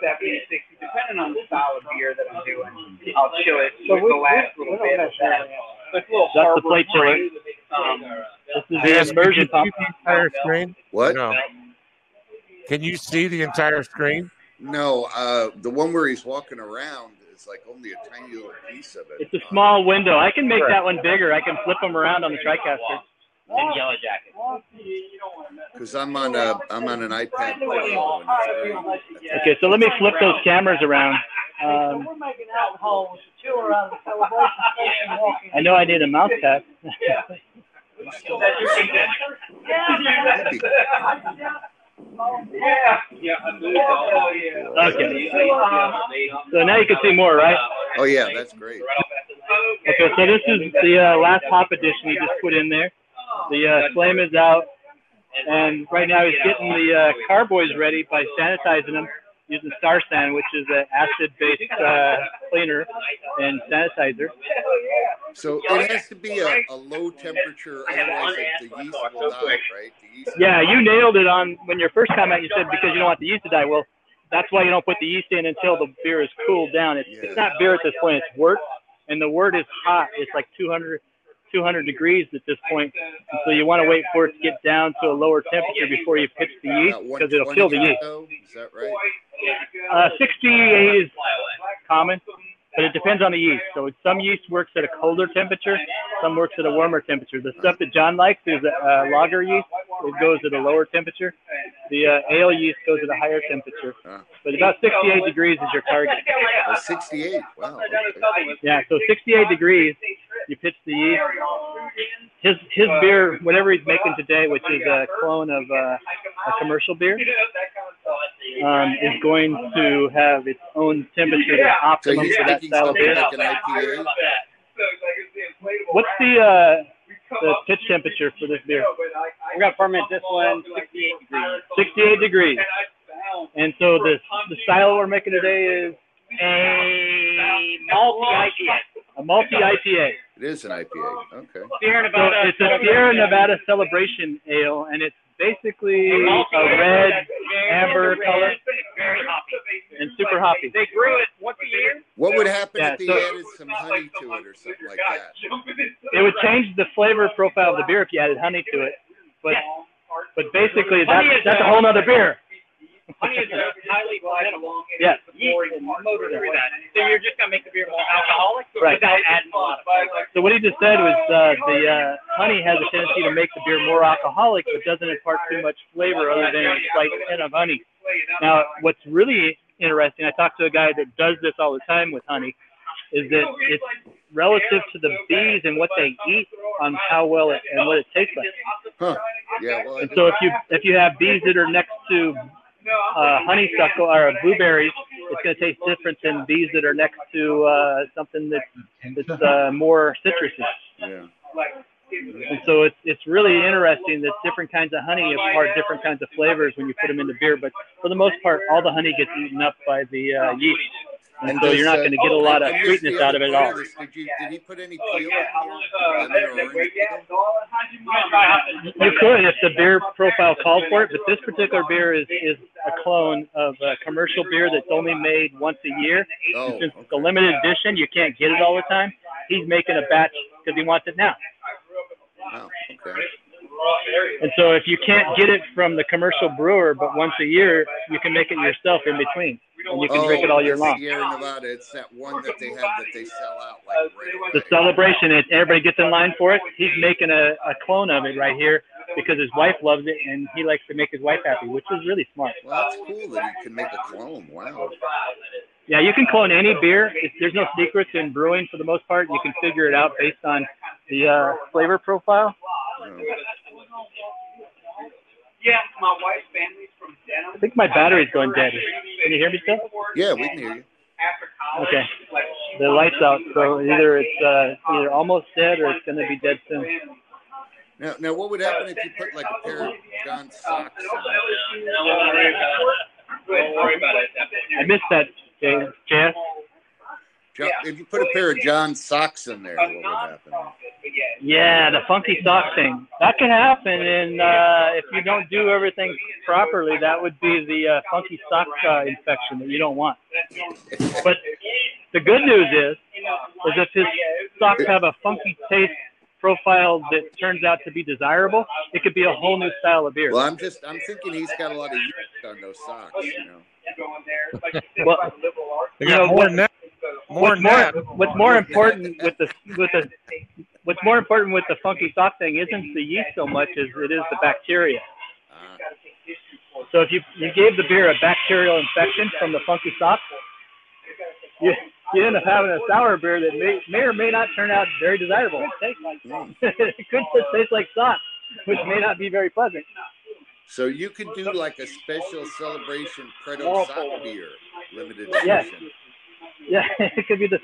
70, 60, depending on the style of beer that I'm doing. I'll chill it with the last little bit of that. That's the plate chiller. This is the immersion pump. Can you see the entire screen? What? No. Can you see the entire screen? No, the one where he's walking around is like only a tiny little piece of it. It's a small window. I can make that one bigger. I can flip them around on the TriCaster. in Yellow Jacket. Because I'm on an iPad Pro. Okay, so let me flip those cameras around. We're making alcohol with the chiller out of the celebration station walking. I know I need a mouse pad. Okay. So now you can see more, right? Oh yeah, that's great. Okay, so this is the last hop addition he just put in there. The flame is out, and right now he's getting the carboys ready by sanitizing them using Star San, which is an acid-based cleaner and sanitizer. So it has to be a low temperature, otherwise the yeast will die, right? The yeast Yeah, you nailed it on when your first comment. You said because you don't want the yeast to die. Well, that's why you don't put the yeast in until the beer is cooled down. It's not beer at this point. It's wort, and the wort is hot. It's like 200 degrees at this point. And so you want to wait for it to get down to a lower temperature before you pitch the yeast because it'll kill the yeast. Is that right? 68 is common, but it depends on the yeast. So some yeast works at a colder temperature, some works at a warmer temperature. The stuff that John likes is lager yeast. It goes at a lower temperature. The ale yeast goes at a higher temperature. But about 68 degrees is your target. 68. Wow. Okay. Yeah, so 68 degrees, you pitch the yeast. His beer, whatever he's making today, which is a clone of a commercial beer, is going to have its own temperature that's So optimum he's for that making style of something beer. like an IPA? What's the pitch temperature for this beer? We're going to ferment this one 68 degrees. 68 degrees. And so the style we're making today is A IPA. A malty IPA. It is an IPA. Okay. Sierra So Nevada. it's a Sierra Nevada Celebration Ale, and it's basically a red, amber color, Very hoppy. and super hoppy. They brew it once a year. What would happen Yeah, if they so- added some honey to it or something like that? It would change the flavor profile of the beer if you added honey to it, but basically that's a whole nother beer. Honey is a highly fermentable. Yeah. Yeast and motor through that. So you're just gonna make the beer more alcoholic Right. without adding a lot of flavor. So what he just said was the honey has a tendency to make the beer more alcoholic, but doesn't impart too much flavor other than a slight hint of honey. Now, what's really interesting, I talked to a guy that does this all the time with honey, is that it's relative to the bees and what they eat on how well it and what it tastes like. Huh. Yeah. Well, And so if you have bees that are next to honeysuckle or blueberries, it's going to taste different than bees that are next to something that's more citrusy. yeah. And so it's really interesting that different kinds of honey impart different kinds of flavors when you put them in the beer. But for the most part, all the honey gets eaten up by the yeast. And so you're not going to get a lot of and sweetness the out of other it at all. part of this, did he put any peel in here? Lemon or orange peel? You could if the beer profile called for it, but this particular beer is a clone of a commercial beer that's only made once a year. Oh, Since it's a okay. limited edition, you can't get it all the time. He's making a batch because he wants it now. Wow. Okay. And so if you can't get it from the commercial brewer, but once a year, you can make it yourself in between. And you can drink it all year long. Sierra Nevada, it's that one that they have that they sell out like right away. The celebration, everybody gets in line for it. He's making a clone of it right here because his wife loves it and he likes to make his wife happy, which is really smart. Well, that's cool that he can make a clone. Wow. Yeah, you can clone any beer. There's no secrets in brewing for the most part. You can figure it out based on the flavor profile. Yeah, my wife's family's from Denham. I think my battery's going dead. Can you hear me still? Yeah, we can hear you. Okay. The light's out, so either it's either almost dead or it's going to be dead soon. Now, what would happen if you put like a pair of John socks on? Don't worry about it. I missed that, Jess. If you put a pair of John socks in there, what would happen? Yeah, the funky sock thing. That can happen, and if you don't do everything properly, that would be the funky sock infection that you don't want. But the good news is if his socks have a funky taste profile that turns out to be desirable, it could be a whole new style of beer. Well, I'm thinking he's got a lot of yeast on those socks, you know. Well, They got more than that. What's more important with the funky sock thing isn't the yeast so much as it is the bacteria. So if you gave the beer a bacterial infection from the funky sock, you end up having a sour beer that may or may not turn out very desirable. It could just taste like socks, which may not be very pleasant. So you could do like a special celebration Preto sock beer, limited edition. Yes. Yeah, it could be the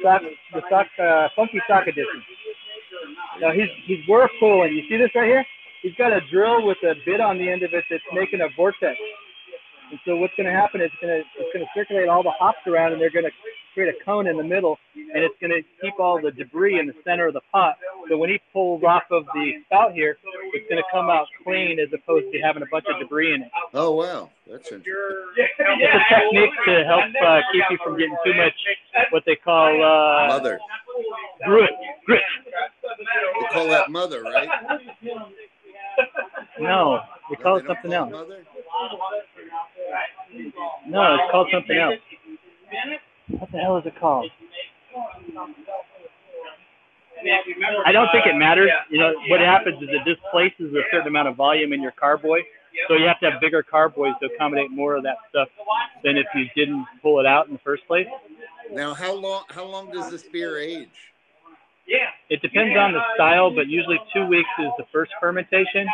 funky sock edition. Now he's whirlpooling. You see this right here? He's got a drill with a bit on the end of it that's making a vortex. And so what's going to happen is it's going to circulate all the hops around, and they're going to create a cone in the middle, and it's going to keep all the debris in the center of the pot. So when he pulls off of the spout here, it's going to come out clean as opposed to having a bunch of debris in it. Oh, wow. That's interesting. It's a technique to help keep you from getting too much what they call Mother. grit. They call that mother, right? No, they call No, it they don't something call else. it mother? No, it's called something else. What the hell is it called? I don't think it matters. You know, what happens is it displaces a certain amount of volume in your carboy. So you have to have bigger carboys to accommodate more of that stuff than if you didn't pull it out in the first place. Now, how long does this beer age? It depends on the style, but usually 2 weeks is the first fermentation.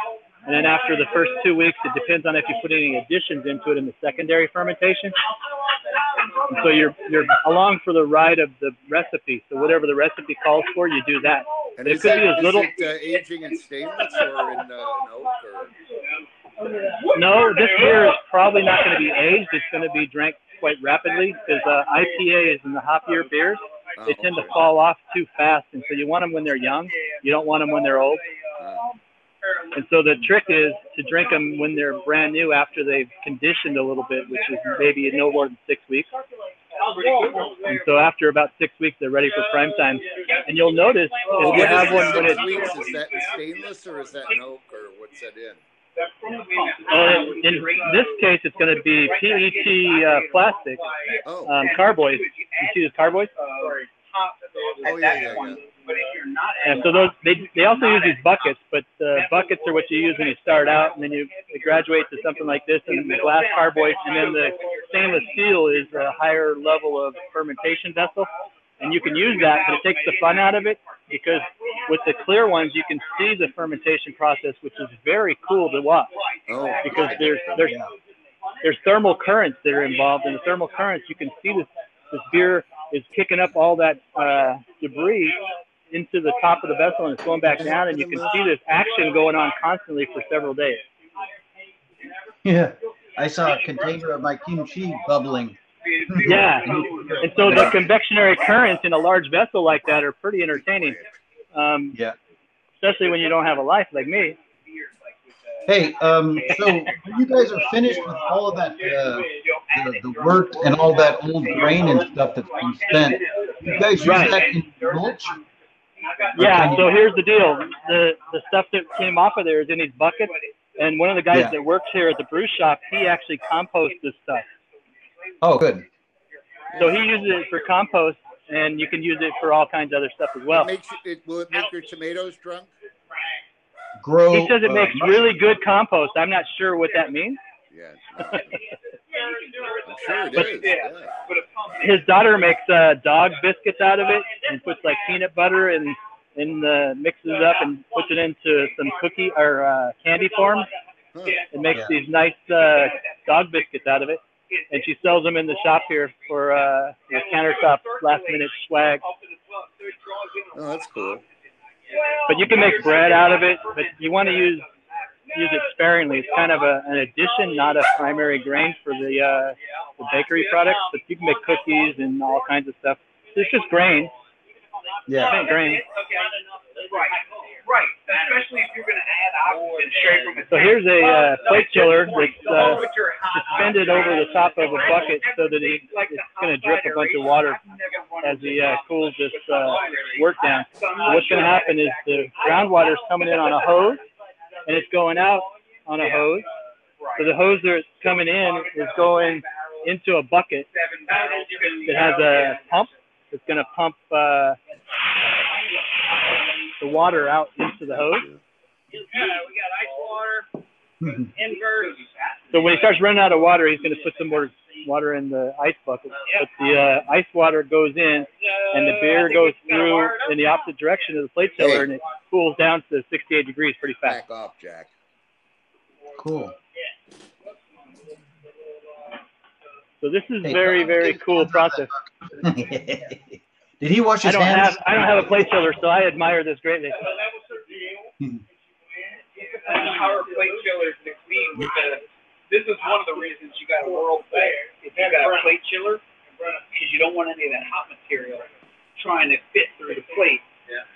And then after the first 2 weeks, it depends on if you put any additions into it in the secondary fermentation. And so you're along for the ride of the recipe. So whatever the recipe calls for, you do that. And It is could be it, as little. is it aging in stainless or in oak? No, this beer is probably not going to be aged. It's going to be drank quite rapidly because IPA is in the hoppier beers. they tend to fall off too fast, and so you want them when they're young. You don't want them when they're old. And so the trick is to drink them when they're brand new after they've conditioned a little bit, which is maybe no more than 6 weeks. And so after about 6 weeks, they're ready for prime time. And you'll notice if you have one when it's... Is that in stainless or is that in oak or what's that in? In this case, it's going to be PET plastic, carboys. You see the carboys? Oh, yeah. And so those they also use these buckets, but buckets are what you use when you start out, and then you graduate to something like this, and the glass carboys, and then the stainless steel is a higher level of fermentation vessel, and you can use that, but it takes the fun out of it, because with the clear ones, you can see the fermentation process, which is very cool to watch, because there's thermal currents that are involved, and the thermal currents, you can see this beer is kicking up all that debris into the top of the vessel, and it's going back down, and you can see this action going on constantly for several days. Yeah, I saw a container of my kimchi bubbling. Yeah, and so the convectionary currents in a large vessel like that are pretty entertaining. Yeah, especially when you don't have a life like me. Hey, so when you guys are finished with all of that, the work and all that old grain and stuff that's been spent, you guys use that in mulch? Yeah, so here's the deal. The stuff that came off of there is in these buckets, and one of the guys that works here at the brew shop, he actually composts this stuff. Oh, good. So he uses it for compost, and you can use it for all kinds of other stuff as well. Will it make your tomatoes drunk? He says it makes really good compost. I'm not sure what that means. Yeah. I'm sure it is. Yeah. His daughter makes dog biscuits out of it and puts like peanut butter and mixes it up and puts it into some cookie or candy form and makes these nice dog biscuits out of it. And she sells them in the shop here for countertop last minute swag. Oh, that's cool. But you can make bread out of it, but you want to use it sparingly. It's kind of an addition, not a primary grain for the bakery products. But you can make cookies and all kinds of stuff. It's just grain. Yeah. Grain. Right. Especially if you're going to add oxygen straight from a So here's a plate chiller that's suspended over the top of a bucket so that it's going to drip a bunch of water as he cools this work down. What's going to happen is the groundwater is coming in on a hose, and it's going out on a hose. So the hose that's coming in is going into a bucket that has a pump that's going to pump the water out into the hose. we got ice water, inverse. So when he starts running out of water, he's going to put some more water in the ice bucket. But the ice water goes in, and the beer goes through in the opposite direction of the plate chiller, and it cools down to 68 degrees pretty fast. Back off, Jack. Cool. So this is very, very cool process. Did he wash his hands? I don't have a plate chiller, so I admire this greatly. Our plate chillers to clean because this is one of the reasons you got a world fair. If you got a plate chiller, because you don't want any of that hot material trying to fit through the plate.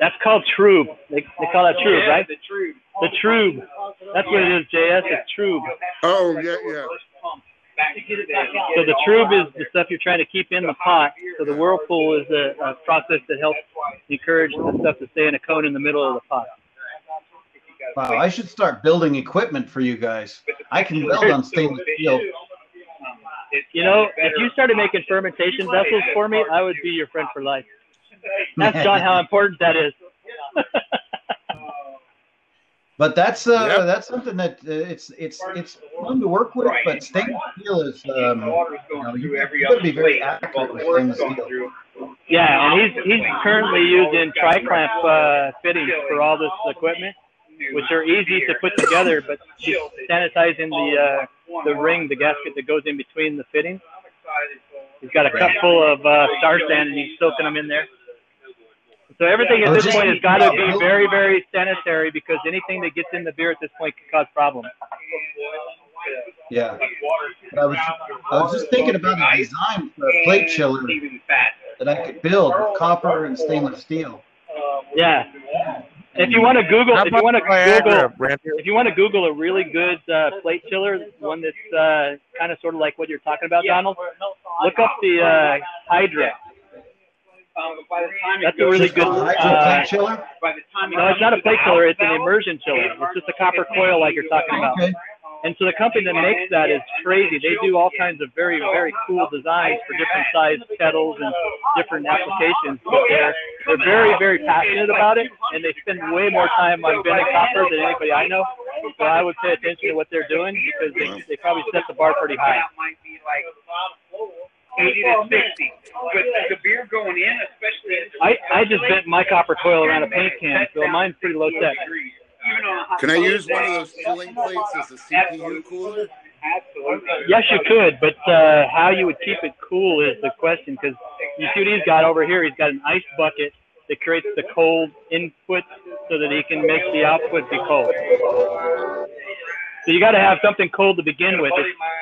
That's called trube. They call that trube, right? The trube. The trube. That's what it is, JS. It's trube. Oh, yeah. So the trube is the stuff you're trying to keep in the pot. So the whirlpool is a process that helps encourage the stuff to stay in a cone in the middle of the pot. Wow, I should start building equipment for you guys. I can weld on stainless steel. You know, if you started making fermentation vessels for me, I would be your friend for life. That's John how important that is. But that's something that it's fun to work with. But stainless steel is you got to be very accurate with stainless steel. Yeah, and he's currently using tri-clamp fittings for all this equipment, which are easy to put together. But he's sanitizing the ring, the gasket that goes in between the fittings. He's got a cup full of star sand, and he's soaking them in there. So everything at this point has got to be very, very sanitary because anything that gets in the beer at this point could cause problems. Yeah. I was just thinking about a design for a plate chiller that I could build with copper and stainless steel. Yeah. If you want to Google, How if you about want to Viagra, Google, Randy? if you want to Google a really good plate chiller, one that's kind of sort of like what you're talking about, Donald, look up the Hydra. That's a really good. Hydra plate chiller? No, it's not a plate chiller. It's an immersion chiller. It's just a copper coil like you're talking about. Okay. And so the company that makes that is crazy. They do all kinds of very, very cool designs for different sized kettles and different applications. But they're very, very passionate about it, and they spend way more time on bending copper than anybody I know. So I would pay attention to what they're doing because they probably set the bar pretty high. 80 to 60. But the beer going in, especially. I just bent my copper coil around a paint can, so mine's pretty low tech. Can I use one of those chilling plates as a CPU cooler? Absolutely. Yes, you could, but how you would keep it cool is the question. Because you see what he's got over here. He's got an ice bucket that creates the cold input so that he can make the output be cold. So you got to have something cold to begin with.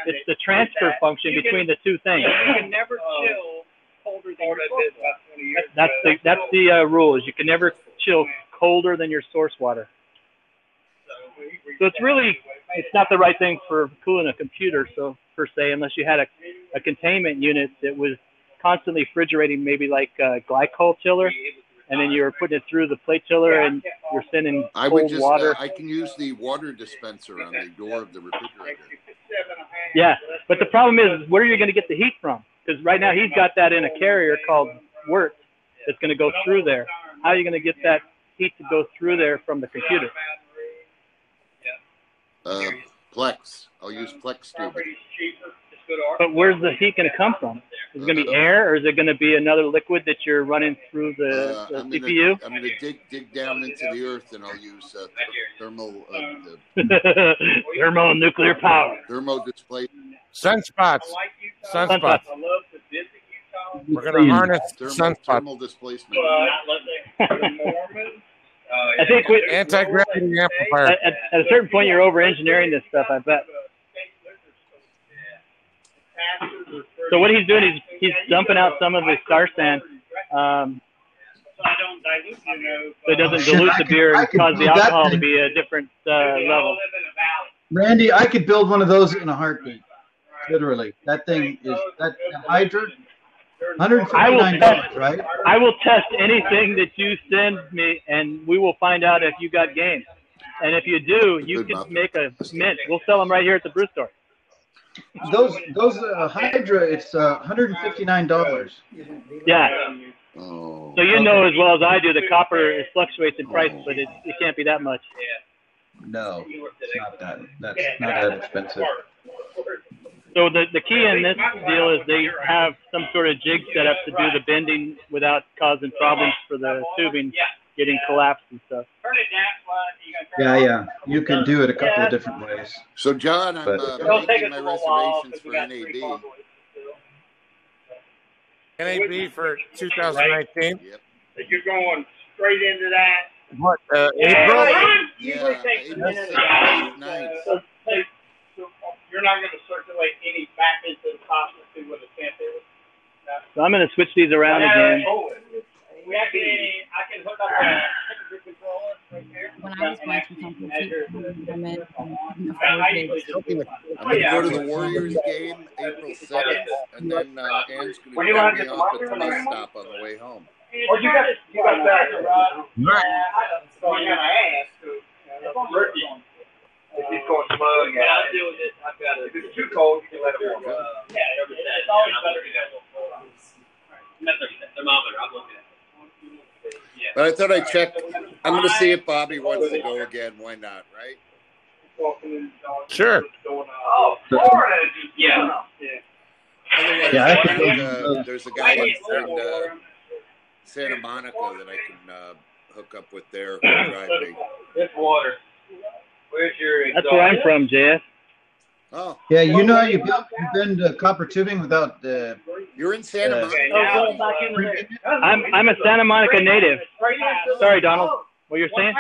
It's the transfer function between the two things. You can never chill colder than your That's the rule. Is you can never chill colder than your source water. So it's not the right thing for cooling a computer, so per se, unless you had a containment unit that was constantly refrigerating, maybe like a glycol chiller, and then you were putting it through the plate chiller and you're sending cold water. I can use the water dispenser on the door of the refrigerator. Yeah, but the problem is, where are you going to get the heat from? Because right now he's got that in a carrier called Wirt that's going to go through there. How are you going to get that heat to go through there from the computer? Plex. I'll use Plex tubing. But where's the heat going to come from? Is it going to be air, or is it going to be another liquid that you're running through the CPU? I'm going to dig down into the earth, and I'll use thermal thermonuclear power. Thermo displacement. Sunspots. We're going to harness sunspots. Thermal displacement. I think Anti-gravity amplifier. At a certain point, you're over-engineering this stuff, I bet. So what he's doing is he's dumping out some of the star sand, so it doesn't dilute the beer and cause the alcohol to be a different level. Randy, I could build one of those in a heartbeat. Literally. That thing is that Hydra. $159, right? I will test anything that you send me, and we will find out if you got game. And if you do, you can make a mint. We'll sell them right here at the brew store. Those Hydra, it's $159. Yeah. Oh. So you know as well as I do, the copper fluctuates in price, but it can't be that much. No, it's not that. That's not that expensive. So the key in this deal is they have some sort of jig set up to do the bending without causing problems for the tubing getting collapsed and stuff. Yeah. You can do it a couple of different ways. So, John, I'm making my reservations for NAB. NAB for 2019? Yep. You're going straight into that. What, April? Usually takes a minute and a half. You're not going to circulate any back into the pasta to with a temp is. So I'm going to switch these around again. We actually, I can hook up a temperature controller right there. When I was watching something, I'm going to go to the Warriors game April 7th, and then Ann's going to drop me off at the bus stop on the way home. Or you got that, right? So you're going to ask. If he's going smug, yeah. I'll deal with it. I've got it. If it's too cold, you can let it warm up. Yeah, it's always better to go. Thermometer, I'm looking at it. But I thought I'd check. I'm going to see if Bobby wants to go again. Why not, right? Sure. Oh, Florida. Yeah. Otherwise, there's a guy in Santa Monica that I can hook up with there. Drive me. This water. Where's your That's where I'm from, JS. Oh. Yeah, you know you bend copper tubing without You're in Santa Monica. I'm a Santa Monica native. Sorry, Donald. What you're saying?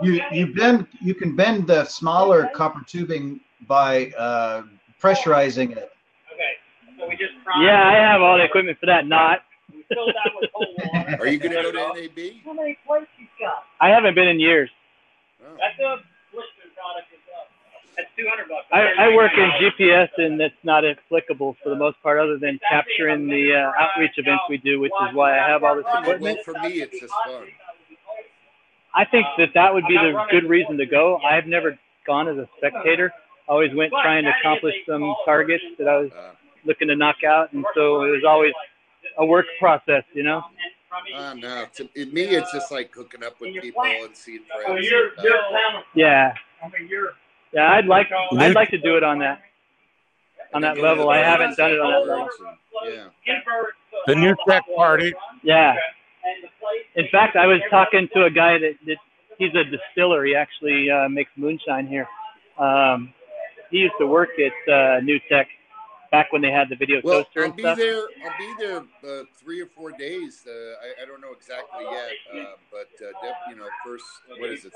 You can bend the smaller copper tubing by pressurizing it. Okay. So we just yeah, I have all the equipment for that. Not fill that with cold water. Are you going to go to NAB? How many plates you got? I haven't been in years. Oh. That's a blister product as well. That's $200. I work in GPS, and that's not applicable for the most part, other than capturing the outreach events we do, which is why I have all this equipment. Well, for me, it's just fun. I think that would be the good reason to go. I've never gone as a spectator. I always went trying to accomplish some targets that I was looking to knock out, and so it was always a work process, you know? No, to me, it's just like hooking up with people and seeing friends. Yeah. Yeah, I'd like to do it on that level. I haven't done it on that level. Yeah. The New Tech Party. Yeah. In fact, I was talking to a guy that he's a distiller. He actually makes moonshine here. He used to work at New Tech back when they had the video toaster and stuff. I'll be there 3 or 4 days. I don't know exactly yet, but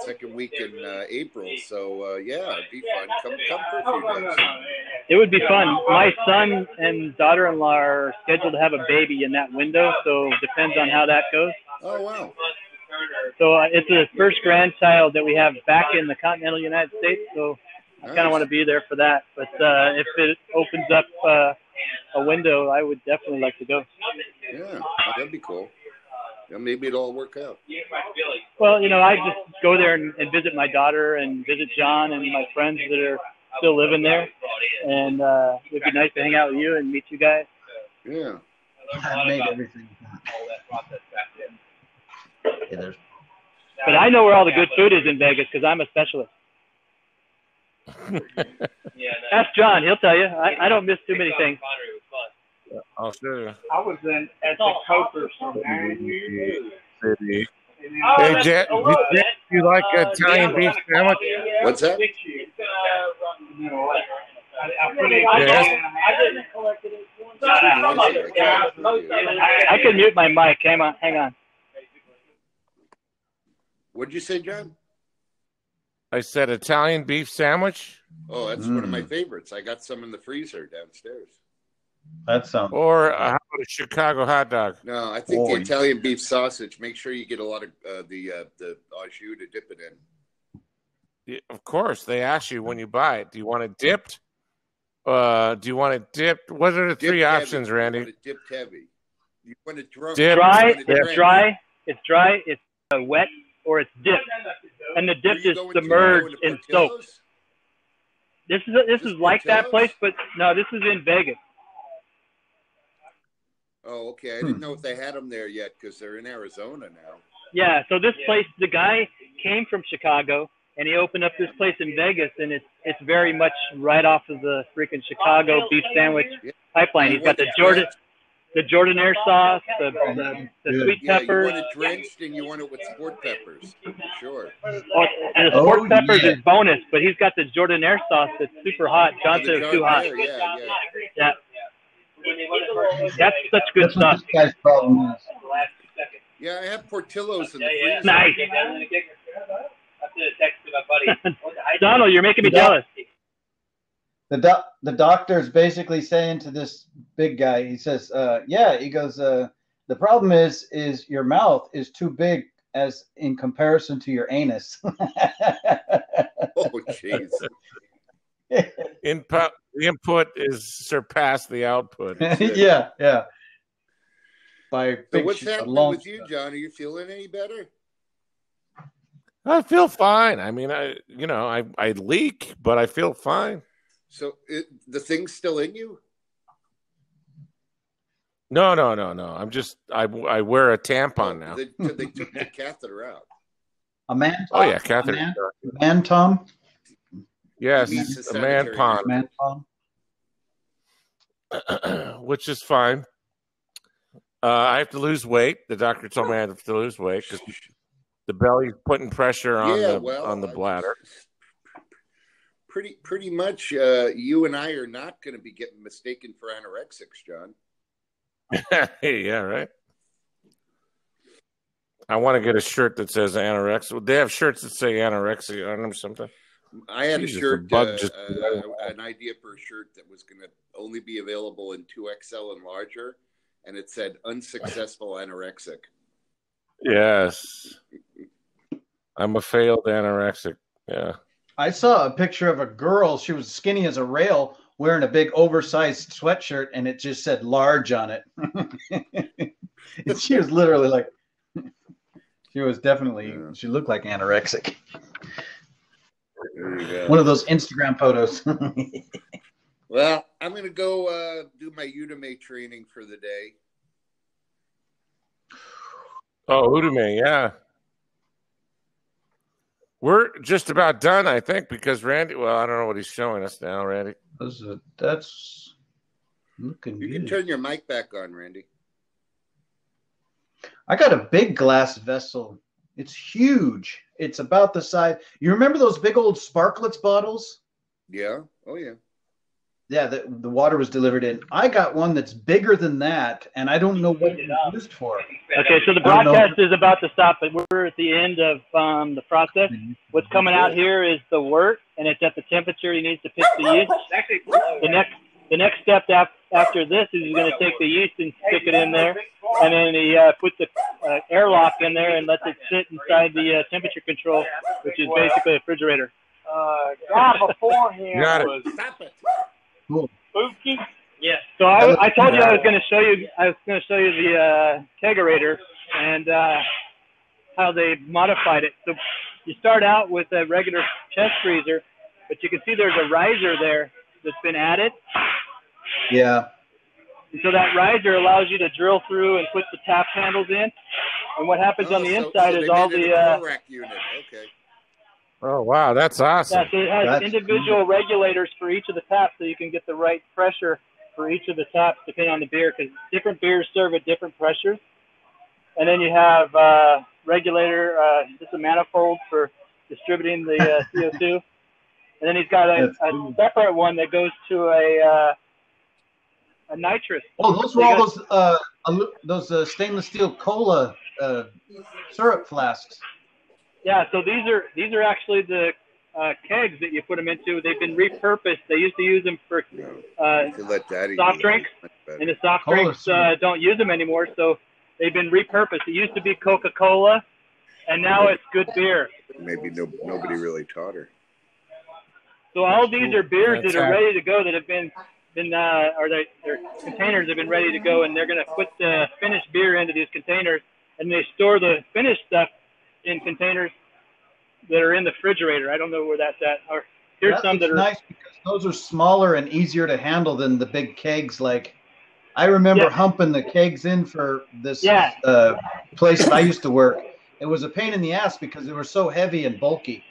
second week in April. So yeah, it'd be fun. Come for a few days. It would be fun. My son and daughter-in-law are scheduled to have a baby in that window, so depends on how that goes. Oh wow! So it's the first grandchild that we have back in the continental United States. So I kind of want to be there for that. But if it opens up a window, I would definitely like to go. Yeah, that'd be cool. Yeah, maybe it'll all work out. Well, I just go there and visit my daughter and visit John and my friends that are still living there. And it'd be nice to hang out with you and meet you guys. Yeah. I made everything. Yeah, but I know where all the good food is in Vegas because I'm a specialist. Ask John; he'll tell you. I don't miss too many things. I'll show you. I was at the Copers for 9 years. Hey, Jet, you like Italian beef sandwich? What's that? I can mute my mic. Hang on. What'd you say, John? I said Italian beef sandwich. Oh, that's one of my favorites. I got some in the freezer downstairs. That sounds. Or how about a Chicago hot dog? No, I think the Italian beef sausage. Make sure you get a lot of the au jus to dip it in. Yeah, of course, they ask you when you buy it. Do you want it dipped? Do you want it dipped? What are the three options, Randy? You want it dipped heavy. You want it dry. It's dry. It's dry. It's wet, or it's dipped, and the dip is submerged in soap. This is like that place, but no, this is in Vegas. Oh, okay. I didn't know if they had them there yet because they're in Arizona now. Yeah. So this place, the guy came from Chicago, and he opened up this place in Vegas, and it's very much right off of the freaking Chicago beef sandwich pipeline. He's got the Jordanaire sauce, the sweet peppers. You want it drenched and you want it with sport peppers, for sure. Oh, and the sport peppers is bonus, but he's got the Jordanaire sauce that's super hot. John said it's too hot. Yeah. That's such good stuff. This guy's problem is. Yeah, I have Portillo's in the freezer. Nice. Donald, you're making me jealous. The doctor's basically saying to this big guy, he says, he goes, the problem is your mouth is too big as in comparison to your anus. Oh, jeez. The input is surpassed the output. Yeah. By so what's happening with you, John? Are you feeling any better? I feel fine. I mean, I leak, but I feel fine. So the thing's still in you? No. I'm just I wear a tampon now. They took the catheter out. A man? Oh yeah, catheter. Man, Tom. Yes, a man pond. Man Tom. Which is fine. I have to lose weight. The doctor told me I have to lose weight because the belly's putting pressure on the bladder. Pretty much, you and I are not going to be getting mistaken for anorexics, John. Yeah, right. I want to get a shirt that says anorexia. They have shirts that say anorexia on them sometimes. I had a shirt, an idea for a shirt that was going to only be available in 2XL and larger, and it said unsuccessful anorexic. Yes. I'm a failed anorexic. Yeah. I saw a picture of a girl. She was skinny as a rail, wearing a big oversized sweatshirt, and it just said large on it. She was literally like, she was definitely, she looked like anorexic. There you go. One of those Instagram photos. Well, I'm going to go do my Udemy training for the day. Oh, Udemy, yeah. We're just about done, I think, because Randy, well, I don't know what he's showing us now, Randy. That's looking good. You can turn your mic back on, Randy. I got a big glass vessel. It's huge. It's about the size. You remember those big old Sparklets bottles? Yeah. Oh, yeah. Yeah, the water was delivered in. I got one that's bigger than that, and I don't know what it's used for. Okay, so the broadcast is about to stop, but we're at the end of the process. What's coming out here is the wort, and it's at the temperature he needs to pick the yeast. The next step after this is he's going to take the yeast and stick it in there, and then he puts the airlock in there and lets it sit inside the temperature control, which is basically a refrigerator. Guy before him was Cool. spooky. Yeah. So I told you I was going to show you. The kegerator and how they modified it. So you start out with a regular chest freezer, but you can see there's a riser there that's been added. Yeah. And so that riser allows you to drill through and put the tap handles in. And what happens on the inside is all the rack unit. Okay. Oh, wow, that's awesome. Yeah, so it has individual regulators for each of the taps, so you can get the right pressure for each of the taps depending on the beer, because different beers serve at different pressures. And then you have regulator, just a manifold for distributing the CO2. And then he's got a separate one that goes to a nitrous. Oh, those were all those stainless steel cola syrup flasks. Yeah, so these are actually the kegs that you put them into. They've been repurposed. They used to use them for soft drinks, and the soft drinks don't use them anymore. So they've been repurposed. It used to be Coca-Cola, and now it's good beer. Maybe nobody really taught her. So all these are beers that are ready to go that have been or their containers have been ready to go, and they're going to put the finished beer into these containers, and they store the finished stuff in containers that are in the refrigerator. I don't know where that's at. Or here's some that are nice because those are smaller and easier to handle than the big kegs. Like I remember humping the kegs in for this place that I used to work. It was a pain in the ass because they were so heavy and bulky.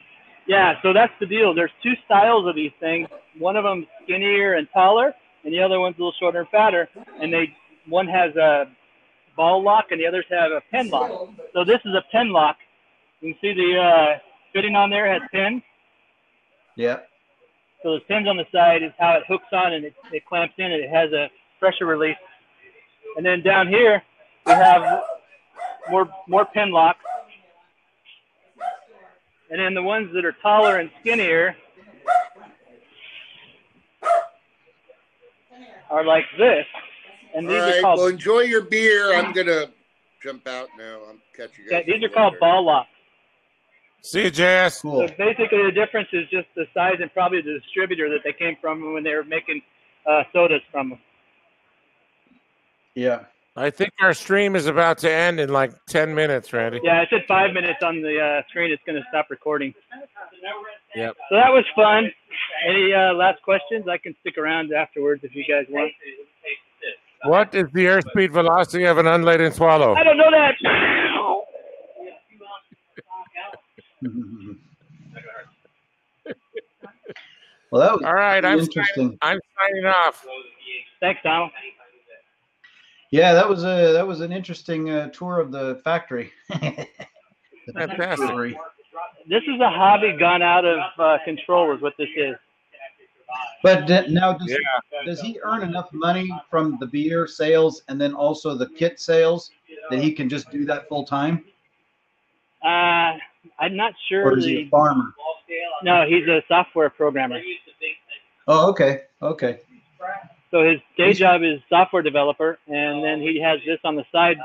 Yeah, so that's the deal. There's two styles of these things. One of them skinnier and taller, and the other one's a little shorter and fatter. And one has a ball lock, and the others have a pin lock. So this is a pin lock. You can see the fitting on there has pins. Yeah. So those pins on the side is how it hooks on, and it clamps in, and it has a pressure release. And then down here we have more pin locks. And then the ones that are taller and skinnier are like this. And these are called. Well, enjoy your beer. I'm gonna jump out now. I'm catching you guys. Yeah, these are called ball locks. See you, JS. Cool. So basically, the difference is just the size and probably the distributor that they came from when they were making sodas from them. Yeah. I think our stream is about to end in like 10 minutes, Randy. Yeah, it said 5 minutes on the screen. It's going to stop recording. Yep. So that was fun. Any last questions? I can stick around afterwards if you guys want. What is the airspeed velocity of an unladen swallow? I don't know that. Well, that was all right. I'm interesting. I'm signing off. Thanks, Donald. Yeah, that was an interesting tour of the factory. Fantastic. This is a hobby gone out of control, is what this is. But now, does he earn enough money from the beer sales and then also the kit sales that he can just do that full time? I'm not sure. Or is he a farmer? No, he's a software programmer. Oh, okay. Okay. So his day job is software developer, and then he has this on the side